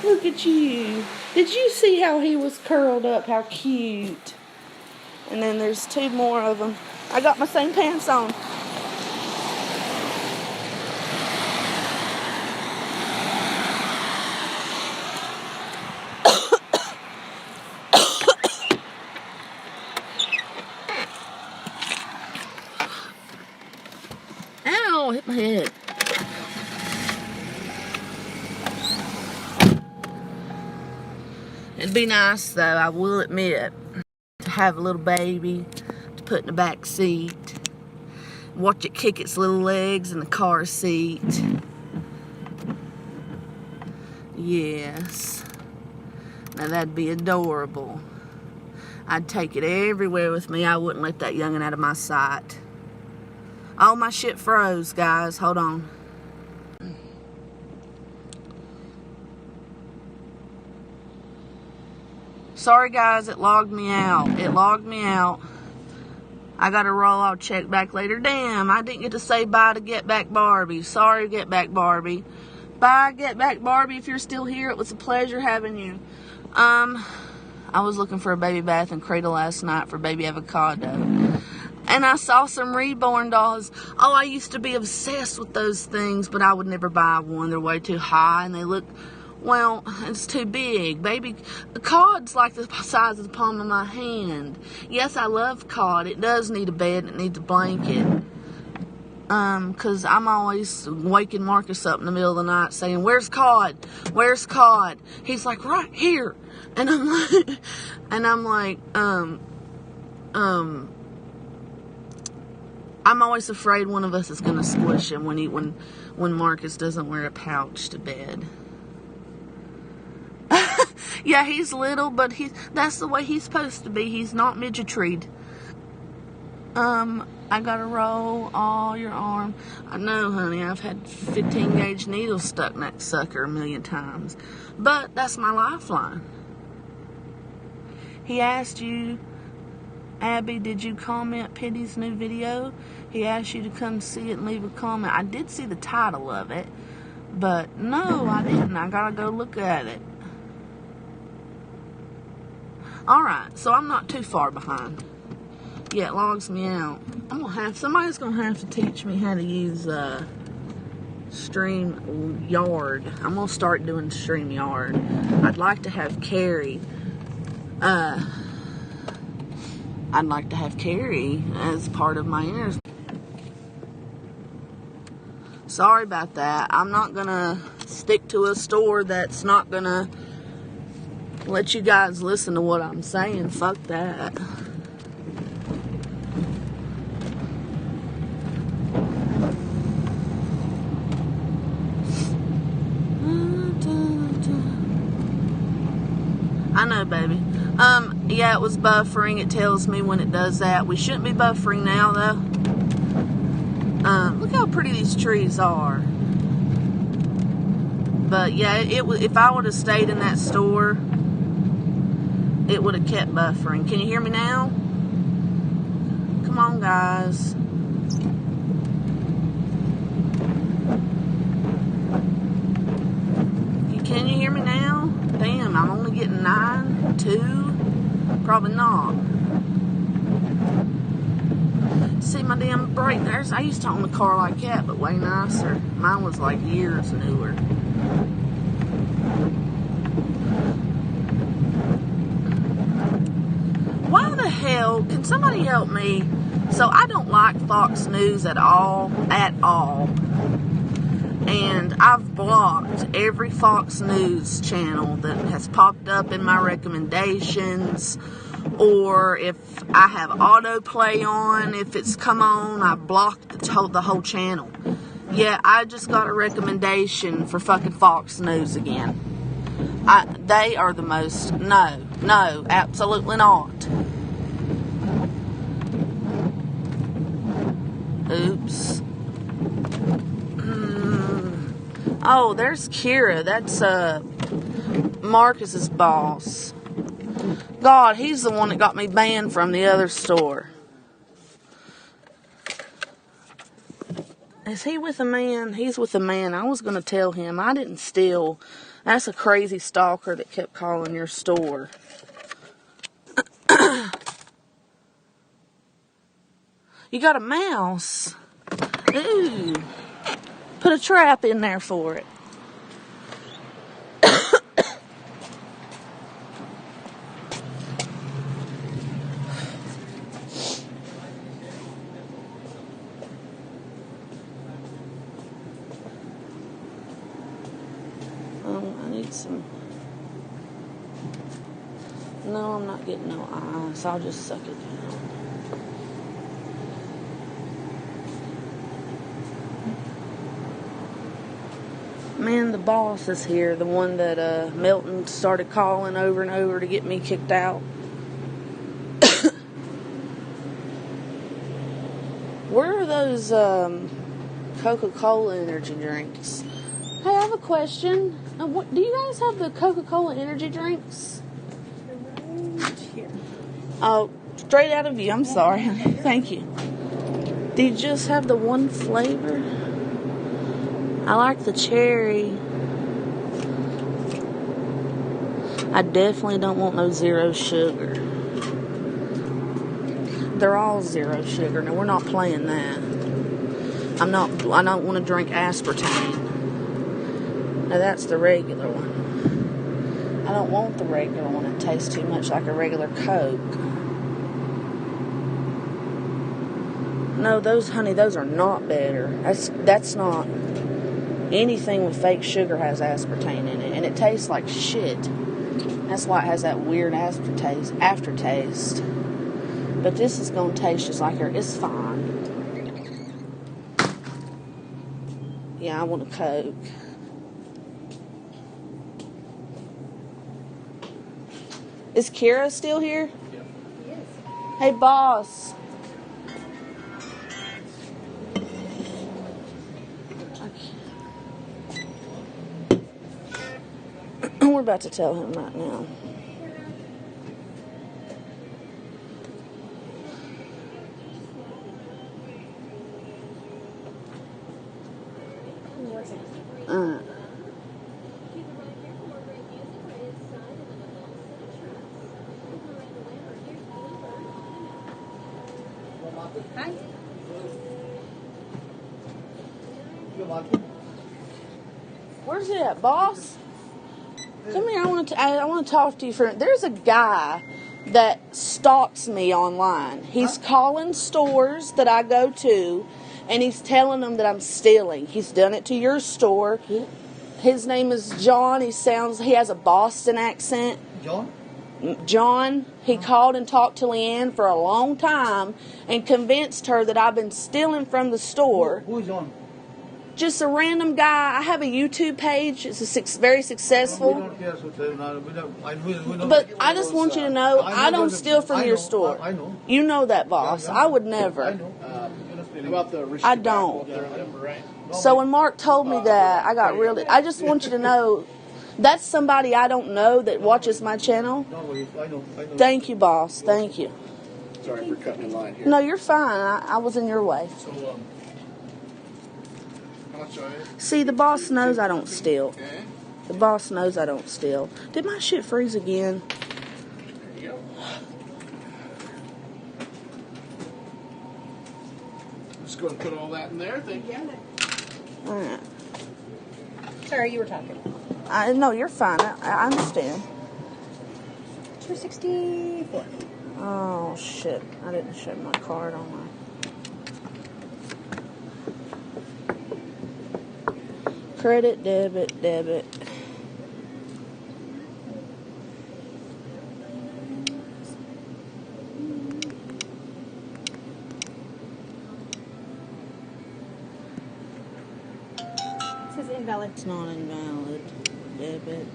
Look at you. Did you see how he was curled up? How cute. And then there's 2 more of them. I got my same pants on. Ow, hit my head. It'd be nice, though, I will admit, to have a little baby, to put in the back seat. Watch it kick its little legs in the car seat. Yes. Now that'd be adorable. I'd take it everywhere with me. I wouldn't let that youngin' out of my sight. Oh, my shit froze, guys. Hold on. Sorry, guys. It logged me out. It logged me out. I gotta roll. I'll check back later. Damn, I didn't get to say bye to Get Back Barbie. Sorry, Get Back Barbie. Bye, Get Back Barbie. If you're still here, it was a pleasure having you. I was looking for a baby bath and cradle last night for baby avocado. And I saw some reborn dolls. Oh, I used to be obsessed with those things, but I would never buy one. They're way too high, and they look, well, it's too big. Baby, cod's like the size of the palm of my hand. Yes, I love cod. It does need a bed. It needs a blanket. Because I'm always waking Marcus up in the middle of the night saying, where's cod? Where's cod? He's like, right here. And I'm like, I'm always afraid one of us is going to squish him when Marcus doesn't wear a pouch to bed. Yeah, he's little, but that's the way he's supposed to be. He's not midgetried. I gotta roll all your arm. I know, honey, I've had 15 gauge needles stuck in that sucker a million times. But that's my lifeline. He asked you, Abby, did you comment Pitty's new video? He asked you to come see it and leave a comment. I did see the title of it, but no, I didn't. I gotta go look at it. Alright, so I'm not too far behind. Yeah, it logs me out. Somebody's gonna have to teach me how to use StreamYard. I'm gonna start doing StreamYard. I'd like to have Carrie. I'd like to have Carrie as part of my ears. Sorry about that. I'm not gonna stick to a store that's not gonna let you guys listen to what I'm saying. Fuck that. I know, baby. Yeah, it was buffering. It tells me when it does that. We shouldn't be buffering now, though. Look how pretty these trees are. But, yeah, if I would have stayed in that store, it would have kept buffering. Can you hear me now? Come on, guys. Can you hear me now? Damn, I'm only getting 9, 2. Probably not. See my damn brake. I used to own a car like that, but way nicer. Mine was like years newer. Why the hell, can somebody help me? So I don't like Fox News at all. And I've blocked every Fox News channel that has popped up in my recommendations, or if I have autoplay on, if it's come on, I've blocked the whole channel. Yeah, I just got a recommendation for fucking Fox News again. They are the most, no, absolutely not. Oops. Oh, there's Kira. That's Marcus's boss. God, he's the one that got me banned from the other store. Is he with a man? He's with a man. I was going to tell him. I didn't steal. That's a crazy stalker that kept calling your store. You got a mouse. Ooh. Put a trap in there for it. Oh, I need some. No, I'm not getting no ice. I'll just suck it down. Man, the boss is here. The one that Milton started calling over and over to get me kicked out. Where are those Coca-Cola energy drinks? Hey, I have a question. Do you guys have the Coca-Cola energy drinks? Here. Oh, straight out of you. I'm sorry. Thank you. Do you just have the one flavor? I like the cherry. I definitely don't want no zero sugar. They're all zero sugar. No, we're not playing that. I don't want to drink aspartame. Now that's the regular one. I don't want the regular one. It tastes too much like a regular Coke. No, those are not better. That's not. Anything with fake sugar has aspartame in it, and it tastes like shit. That's why it has that weird aftertaste. But this is gonna taste just like her. It's fine. Yeah, I want a Coke. Is Kira still here? Yeah. Yes. Hey, boss. We're about to tell him right now. Hi. Where's it at, boss? Come here. I want to talk to you for. There's a guy that stalks me online. He's calling stores that I go to, and he's telling them that I'm stealing. He's done it to your store. His name is John. He has a Boston accent. John, he called and talked to Leanne for a long time and convinced her that I've been stealing from the store. Who is John? Just a random guy. I have a YouTube page. It's very successful. We don't care. But I just want you to know, I don't steal from your store. I know. You know that, boss. I would never. I know. About the I don't. So when Mark told me that, I got really. I just want you to know, that's somebody I don't know that watches my channel. No, I know. Thank you, boss. Thank you. Sorry for cutting in line here. No, you're fine. I was in your way. So, how much are you? See, the boss knows I don't steal. Okay. The boss knows I don't steal. Did my shit freeze again? There you go. Just go and put all that in there. Thank you. All right. Sorry, you were talking. No, you're fine. I understand. 264. Oh, shit. I didn't show my card on my... Credit, debit. It says invalid. It's not invalid. Debit.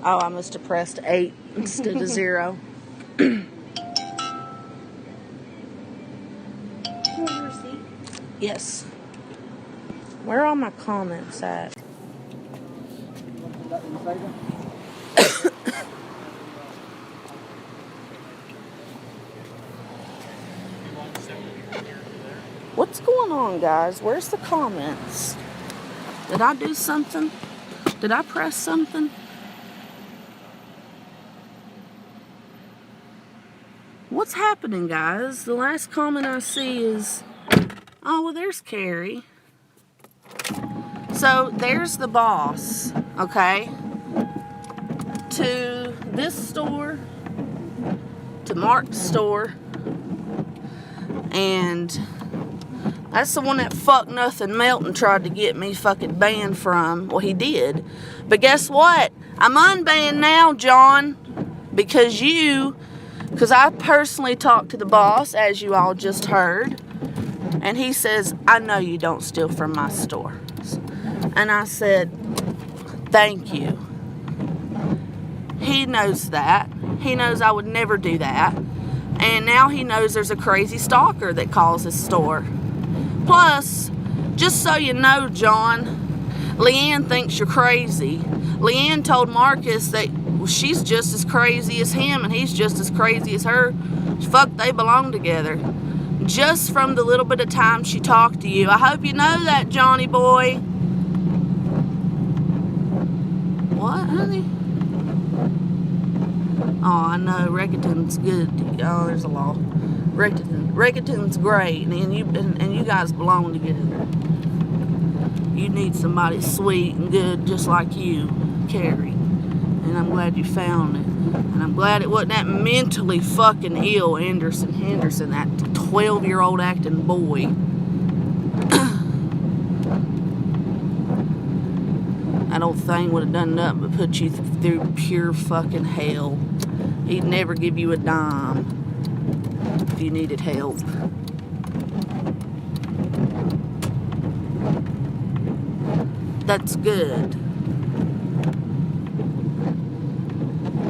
Oh, I must have pressed 8 instead of 0. Receipt. Yes. Where are all my comments at? What's going on, guys? Where's the comments? Did I do something? Did I press something? What's happening, guys? The last comment I see is, oh, well, there's Carrie. So, there's the boss, okay? To this store, to Mark's store, and that's the one that fuck nothing Melton tried to get me fucking banned from. Well, he did. But guess what? I'm unbanned now, John, because you Because I personally talked to the boss, as you all just heard, and he says, I know you don't steal from my store. And I said, thank you. He knows that. He knows I would never do that. And now he knows there's a crazy stalker that calls his store. Plus, just so you know, John, Leanne thinks you're crazy. Leanne told Marcus that she's just as crazy as him and he's just as crazy as her. Fuck, they belong together. Just from the little bit of time she talked to you. I hope you know that, Johnny boy. What, honey? Oh, I know. Reckiton's good. Oh, there's a law. Reckiton's great, and you guys belong together. You need somebody sweet and good just like you, Carrie. And I'm glad you found it. And I'm glad it wasn't that mentally fucking ill Henderson, that 12-year-old acting boy. That old thing would have done nothing but put you through pure fucking hell. He'd never give you a dime if you needed help. That's good.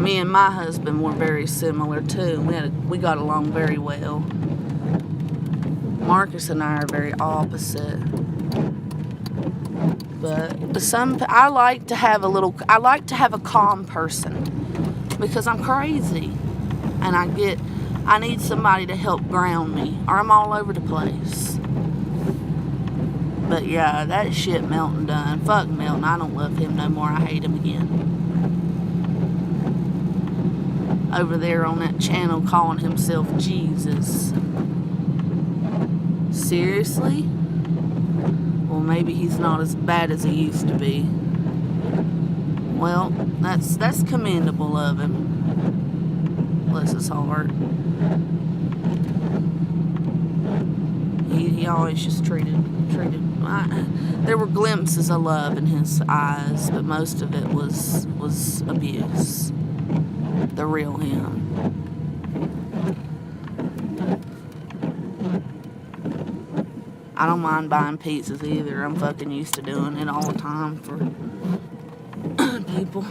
Me and my husband were very similar too. We got along very well. Marcus and I are very opposite. But I like to have a calm person because I'm crazy and I need somebody to help ground me or I'm all over the place. But yeah, that shit Melton done. Fuck Melton. I don't love him no more. I hate him again. Over there on that channel calling himself Jesus. Seriously? Well, maybe he's not as bad as he used to be. Well, that's commendable of him. Bless his heart. He always just treated. There were glimpses of love in his eyes, but most of it was abuse. The real him. I don't mind buying pizzas either. I'm fucking used to doing it all the time for people.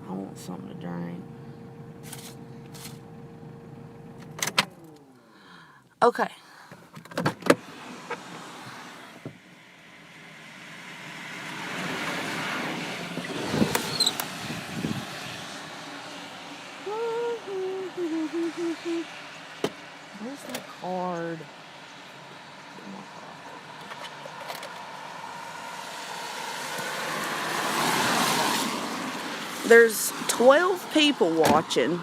I want something to drink. Okay. Where's that card? There's 12 people watching,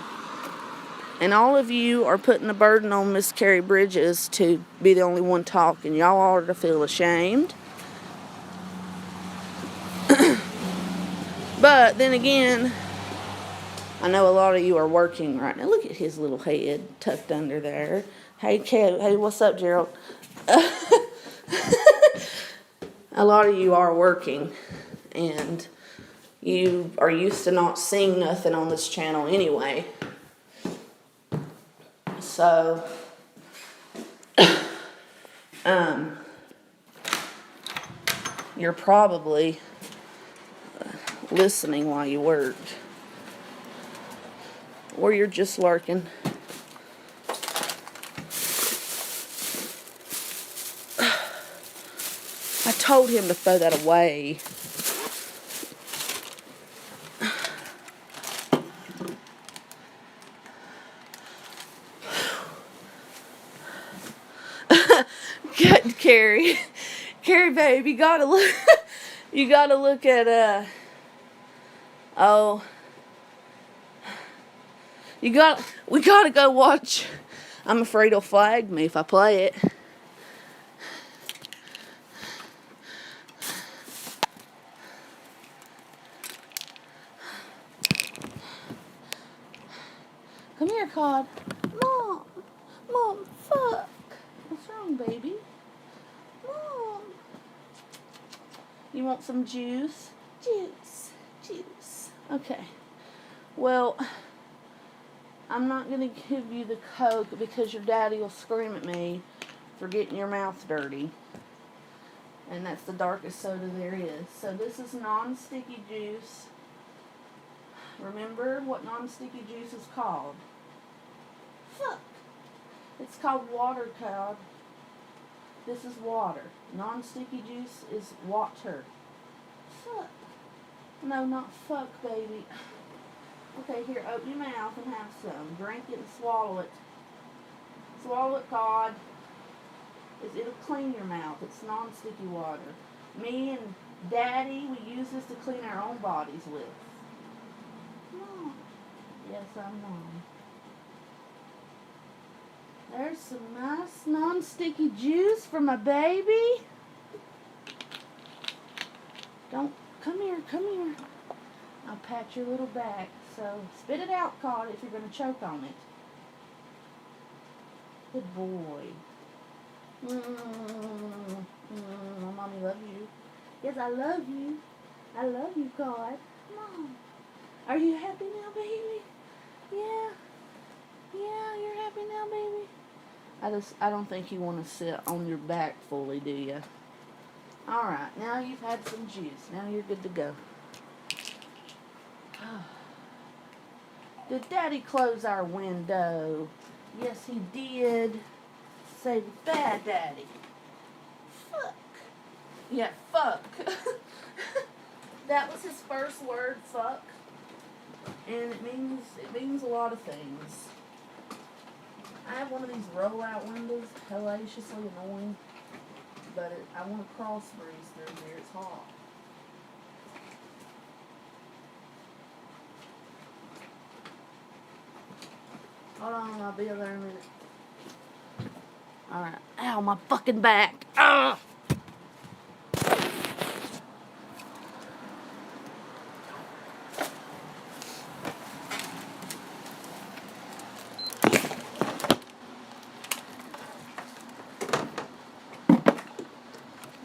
and all of you are putting the burden on Miss Carrie Bridges to be the only one talking. Y'all ought to feel ashamed. But then again, I know a lot of you are working right now. Look at his little head tucked under there. Hey, what's up, Gerald? A lot of you are working, and you are used to not seeing nothing on this channel anyway. So, you're probably listening while you work. Or you're just lurking. I told him to throw that away. Carrie, babe, you gotta look. You gotta look at we gotta go watch. I'm afraid he'll flag me if I play it. Come here, Cod. Mom, fuck. What's wrong, baby? Mom. You want some juice? Juice. Juice. Okay. Well, I'm not going to give you the Coke because your daddy will scream at me for getting your mouth dirty. And that's the darkest soda there is. So this is non-sticky juice. Remember what non-sticky juice is called? Fuck. It's called water, Todd. This is water. Non-sticky juice is water. Fuck. No, not fuck, baby. Okay, here, open your mouth and have some. Drink it and swallow it. Swallow it, Todd. It'll clean your mouth. It's non-sticky water. Me and Daddy, we use this to clean our own bodies with. Mom. Yes, I'm Mom. There's some nice non-sticky juice for my baby. Come here. I'll pat your little back. So, spit it out, Todd, if you're going to choke on it. Good boy. Mommy loves you. Yes, I love you. I love you, God. Mom. Are you happy now, baby? Yeah. Yeah, you're happy now, baby? I don't think you want to sit on your back fully, do you? Alright, now you've had some juice. Now you're good to go. Did Daddy close our window? Yes, he did. Say bad Daddy. Fuck. Yeah, fuck. That was his first word, fuck. And it means a lot of things. I have one of these roll-out windows, hellaciously annoying, but I want to cross breeze through here. It's hot. Hold on, I'll be there in a minute. Alright. Ow, my fucking back. Ugh!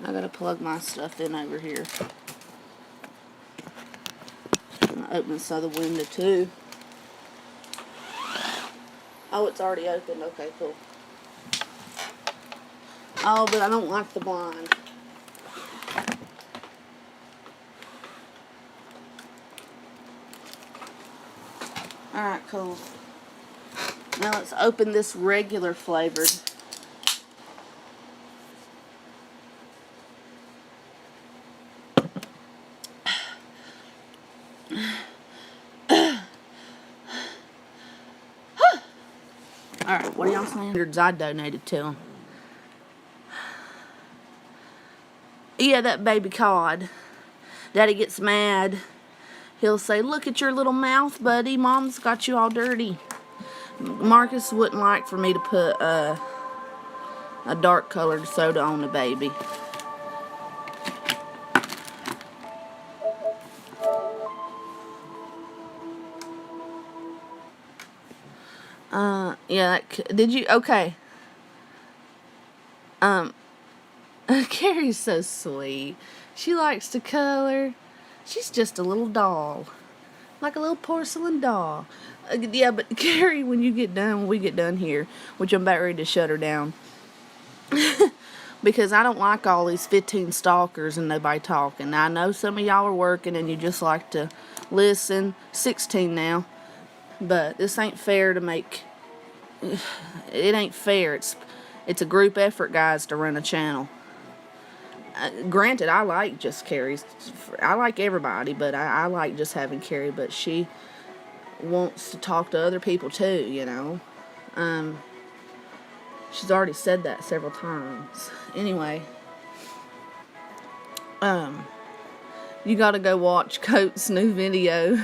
I gotta plug my stuff in over here. I'm gonna open this other window too. Oh, it's already open. Okay, cool. Oh, but I don't like the blind. Alright, cool. Now let's open this regular flavored. Alright, what are y'all saying? I donated to him. Yeah, that baby cod. Daddy gets mad. He'll say, look at your little mouth, buddy. Mom's got you all dirty. Marcus wouldn't like for me to put a dark colored soda on the baby. Yeah, did you? Okay. Carrie's so sweet. She likes to color. She's just a little doll. Like a little porcelain doll. Yeah, but Carrie, when we get done here, which I'm about ready to shut her down. Because I don't like all these 15 stalkers and nobody talking. Now, I know some of y'all are working and you just like to listen. 16 now. But this ain't fair to make... It ain't fair. It's a group effort, guys, to run a channel. Granted, I like just Carrie's. I like everybody, but I like just having Carrie. But she wants to talk to other people too, you know. She's already said that several times. Anyway, you gotta go watch Coates' new video.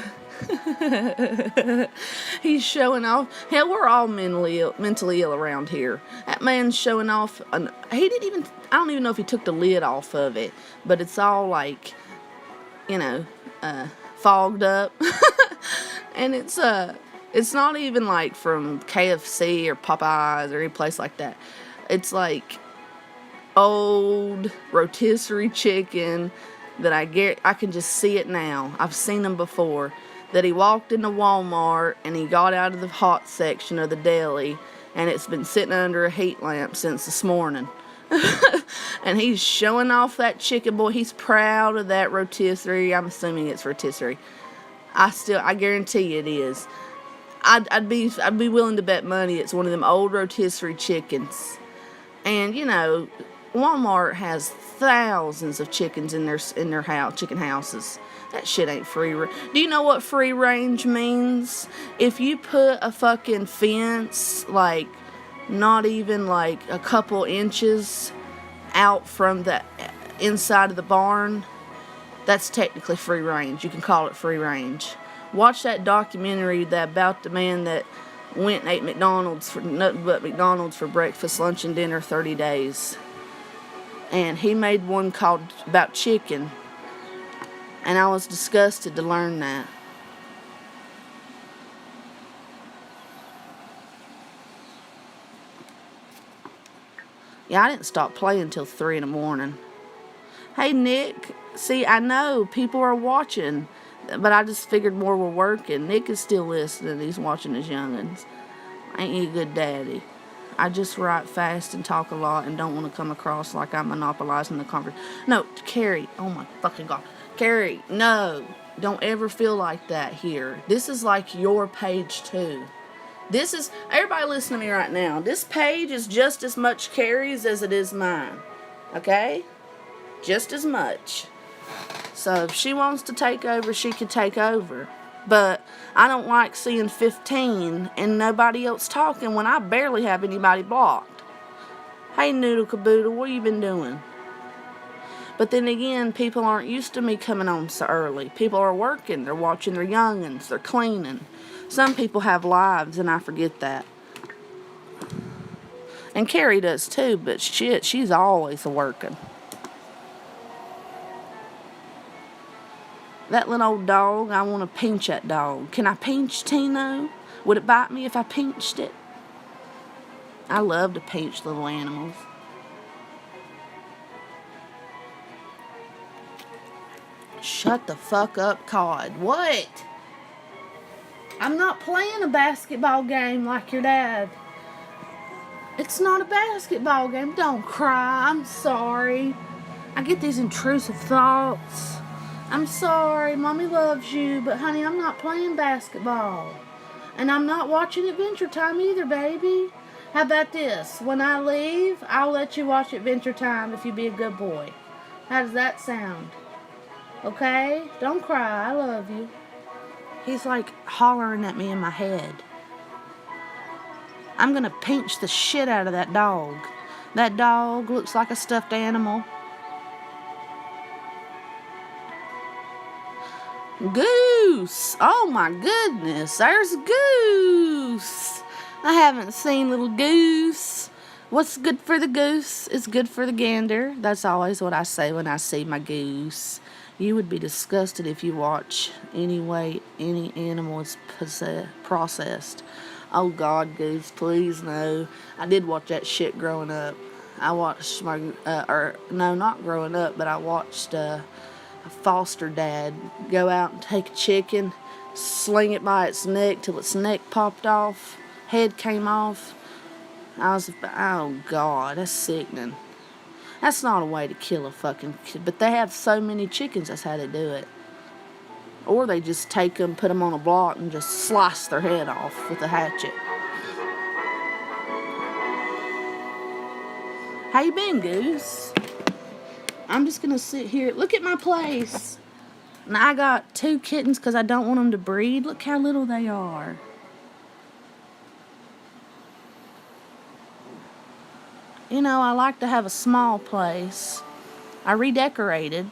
He's showing off. Hell, we're all mentally ill around here. That man's showing off. He didn't even. I don't even know if he took the lid off of it, but it's all like, you know, fogged up, and it's not even like from KFC or Popeyes or any place like that. It's like old rotisserie chicken that I can just see it now. I've seen them before. That he walked into Walmart and he got out of the hot section of the deli and it's been sitting under a heat lamp since this morning. And he's showing off that chicken, boy. He's proud of that rotisserie. I'm assuming it's rotisserie. I guarantee you it is. I'd be willing to bet money it's one of them old rotisserie chickens. And you know, Walmart has thousands of chickens in their house, chicken houses. That shit ain't free. Do you know what free range means? If you put a fucking fence, like, not even like a couple inches out from the inside of the barn, that's technically free range. You can call it free range. Watch that documentary about the man that went and ate nothing but McDonald's for breakfast, lunch, and dinner 30 days. And he made one called about chicken. And I was disgusted to learn that. Yeah, I didn't stop playing until 3 in the morning. Hey, Nick. See, I know people are watching, but I just figured more were working. Nick is still listening. He's watching his youngins. Ain't you a good daddy? I just write fast and talk a lot and don't want to come across like I'm monopolizing the conversation. No, Carrie. Oh, my fucking God. Carrie, no. Don't ever feel like that here. This is like your page, too. This is, everybody listen to me right now. This page is just as much Carrie's as it is mine. Okay? Just as much. So if she wants to take over, she can take over. But I don't like seeing 15 and nobody else talking when I barely have anybody blocked. Hey, Noodle Caboodle, what you been doing? But then again, people aren't used to me coming on so early. People are working. They're watching their youngins. They're cleaning. Some people have lives, and I forget that. And Carrie does too, but shit, she's always working. That little old dog, I want to pinch that dog. Can I pinch Tino? Would it bite me if I pinched it? I love to pinch little animals. Shut the fuck up, Cod. What? I'm not playing a basketball game like your dad. It's not a basketball game. Don't cry. I'm sorry. I get these intrusive thoughts. I'm sorry. Mommy loves you, but honey, I'm not playing basketball. And I'm not watching Adventure Time either, baby. How about this? When I leave, I'll let you watch Adventure Time if you be a good boy. How does that sound? Okay? Don't cry. I love you. He's like hollering at me in my head. I'm gonna pinch the shit out of that dog. That dog looks like a stuffed animal. Goose! Oh my goodness, there's a goose! I haven't seen little goose. What's good for the goose is good for the gander. That's always what I say when I see my goose. You would be disgusted if you watch any way any animal is processed. Oh God, goose, please no. I did watch that shit growing up. I watched not growing up, but I watched a foster dad go out and take a chicken, sling it by its neck till its neck popped off, head came off. Oh God, that's sickening. That's not a way to kill a fucking kid, but they have so many chickens, that's how they do it. Or they just take them, put them on a block, and just slice their head off with a hatchet. How you been, Goose? I'm just gonna sit here. Look at my place. And I got 2 kittens because I don't want them to breed. Look how little they are. You know, I like to have a small place. I redecorated.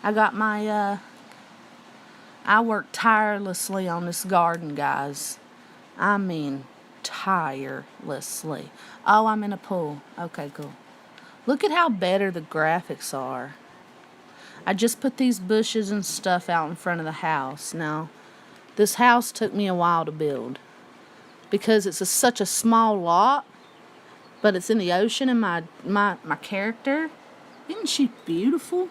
I got my, I worked tirelessly on this garden, guys. I mean, tirelessly. Oh, I'm in a pool. Okay, cool. Look at how better the graphics are. I just put these bushes and stuff out in front of the house. Now, this house took me a while to build because it's such a small lot, but it's in the ocean, and my character, isn't she beautiful?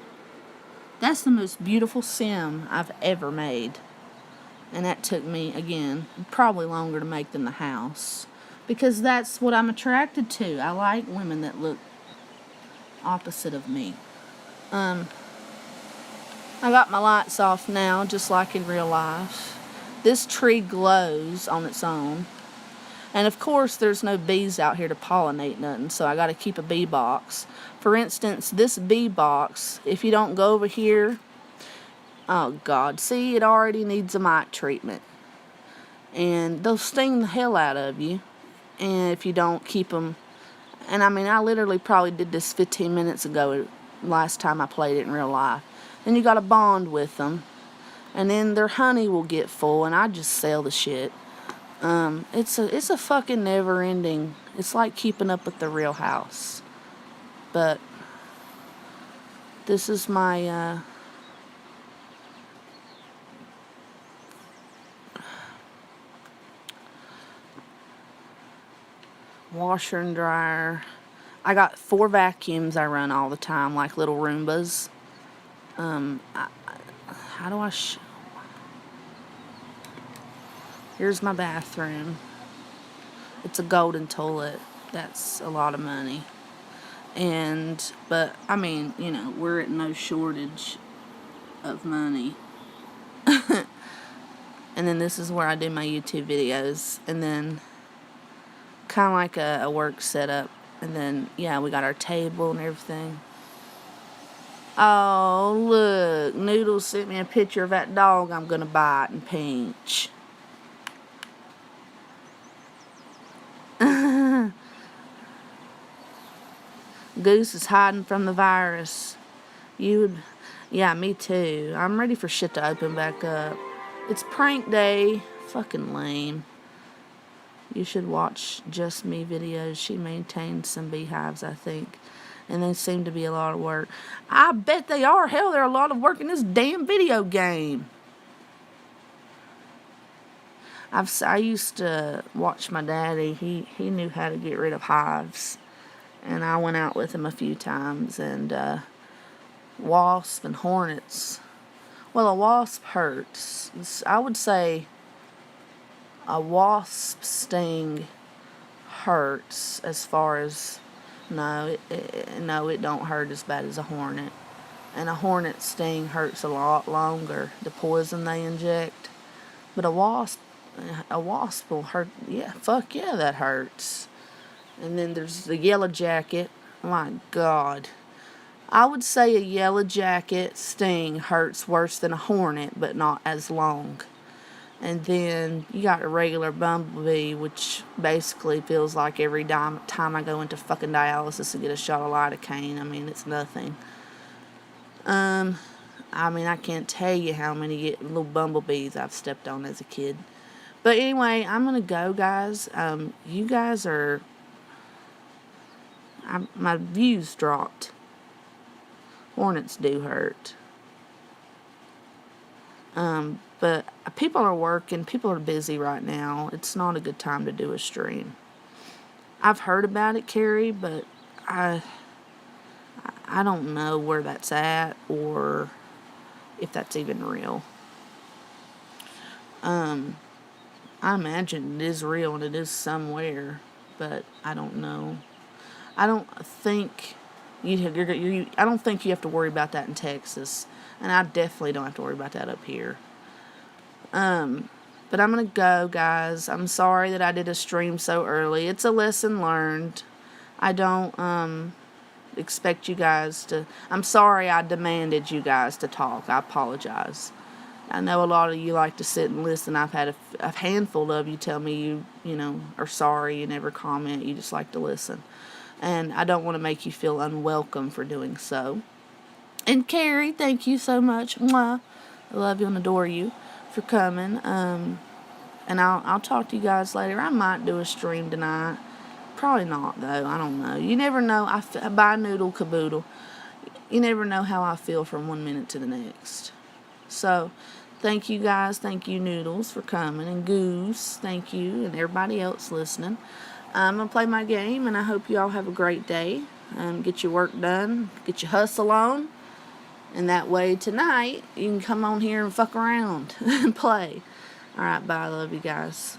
That's the most beautiful sim I've ever made. And that took me, again, probably longer to make than the house. Because that's what I'm attracted to. I like women that look opposite of me. I got my lights off now, just like in real life. This tree glows on its own. And of course, there's no bees out here to pollinate nothing, so I got to keep a bee box. For instance, this bee box, if you don't go over here, oh God, see, it already needs a mite treatment. And they'll sting the hell out of you. And if you don't keep them, and I mean, I literally probably did this 15 minutes ago, last time I played it in real life. Then you got to bond with them. And then their honey will get full, and I just sell the shit. It's a fucking never ending. It's like keeping up with the Real House. But this is my washer and dryer. I got 4 vacuums I run all the time, like little Roombas. How do I Here's my bathroom. It's a golden toilet. That's a lot of money. But, I mean, you know, we're at no shortage of money. And then this is where I do my YouTube videos. And then, kind of like a work setup. And then, yeah, we got our table and everything. Oh, look. Noodles sent me a picture of that dog I'm going to bite and pinch. Goose is hiding from the virus. Yeah, me too. I'm ready for shit to open back up. It's prank day. Fucking lame. You should watch Just Me videos. She maintains some beehives, I think. And they seem to be a lot of work. I bet they are. Hell, they're a lot of work in this damn video game. I used to watch my daddy. He knew how to get rid of hives. And I went out with him a few times. And wasps and hornets. Well, a wasp hurts. I would say a wasp sting hurts as far as... No, it don't hurt as bad as a hornet. And a hornet sting hurts a lot longer, the poison they inject. But a wasp will hurt. Yeah, fuck yeah, that hurts. And then there's the yellow jacket. My God. I would say a yellow jacket sting hurts worse than a hornet, but not as long. And then you got a regular bumblebee, which basically feels like every time I go into fucking dialysis to get a shot of lidocaine. I mean, it's nothing. I mean, I can't tell you how many little bumblebees I've stepped on as a kid. But anyway, I'm going to go, guys. You guys are... my views dropped. Hornets do hurt. But people are working. People are busy right now. It's not a good time to do a stream. I've heard about it, Carrie, but I don't know where that's at or if that's even real. I imagine it is real and it is somewhere, but I don't know. I don't think you have to worry about that in Texas, and I definitely don't have to worry about that up here. But I'm going to go, guys. I'm sorry that I did a stream so early. It's a lesson learned. I don't expect you guys to... I'm sorry I demanded you guys to talk. I apologize. I know a lot of you like to sit and listen. I've had a handful of you tell me you know, are sorry. You never comment. You just like to listen. And I don't want to make you feel unwelcome for doing so. And Carrie, thank you so much. Mwah. I love you and adore you for coming. And I'll talk to you guys later. I might do a stream tonight. Probably not, though. I don't know. You never know. I buy noodle caboodle. You never know how I feel from one minute to the next. So, thank you guys. Thank you, Noodles, for coming. And Goose, thank you. And everybody else listening. I'm going to play my game, and I hope you all have a great day. Get your work done. Get your hustle on. And that way tonight, you can come on here and fuck around and play. Alright, bye. I love you guys.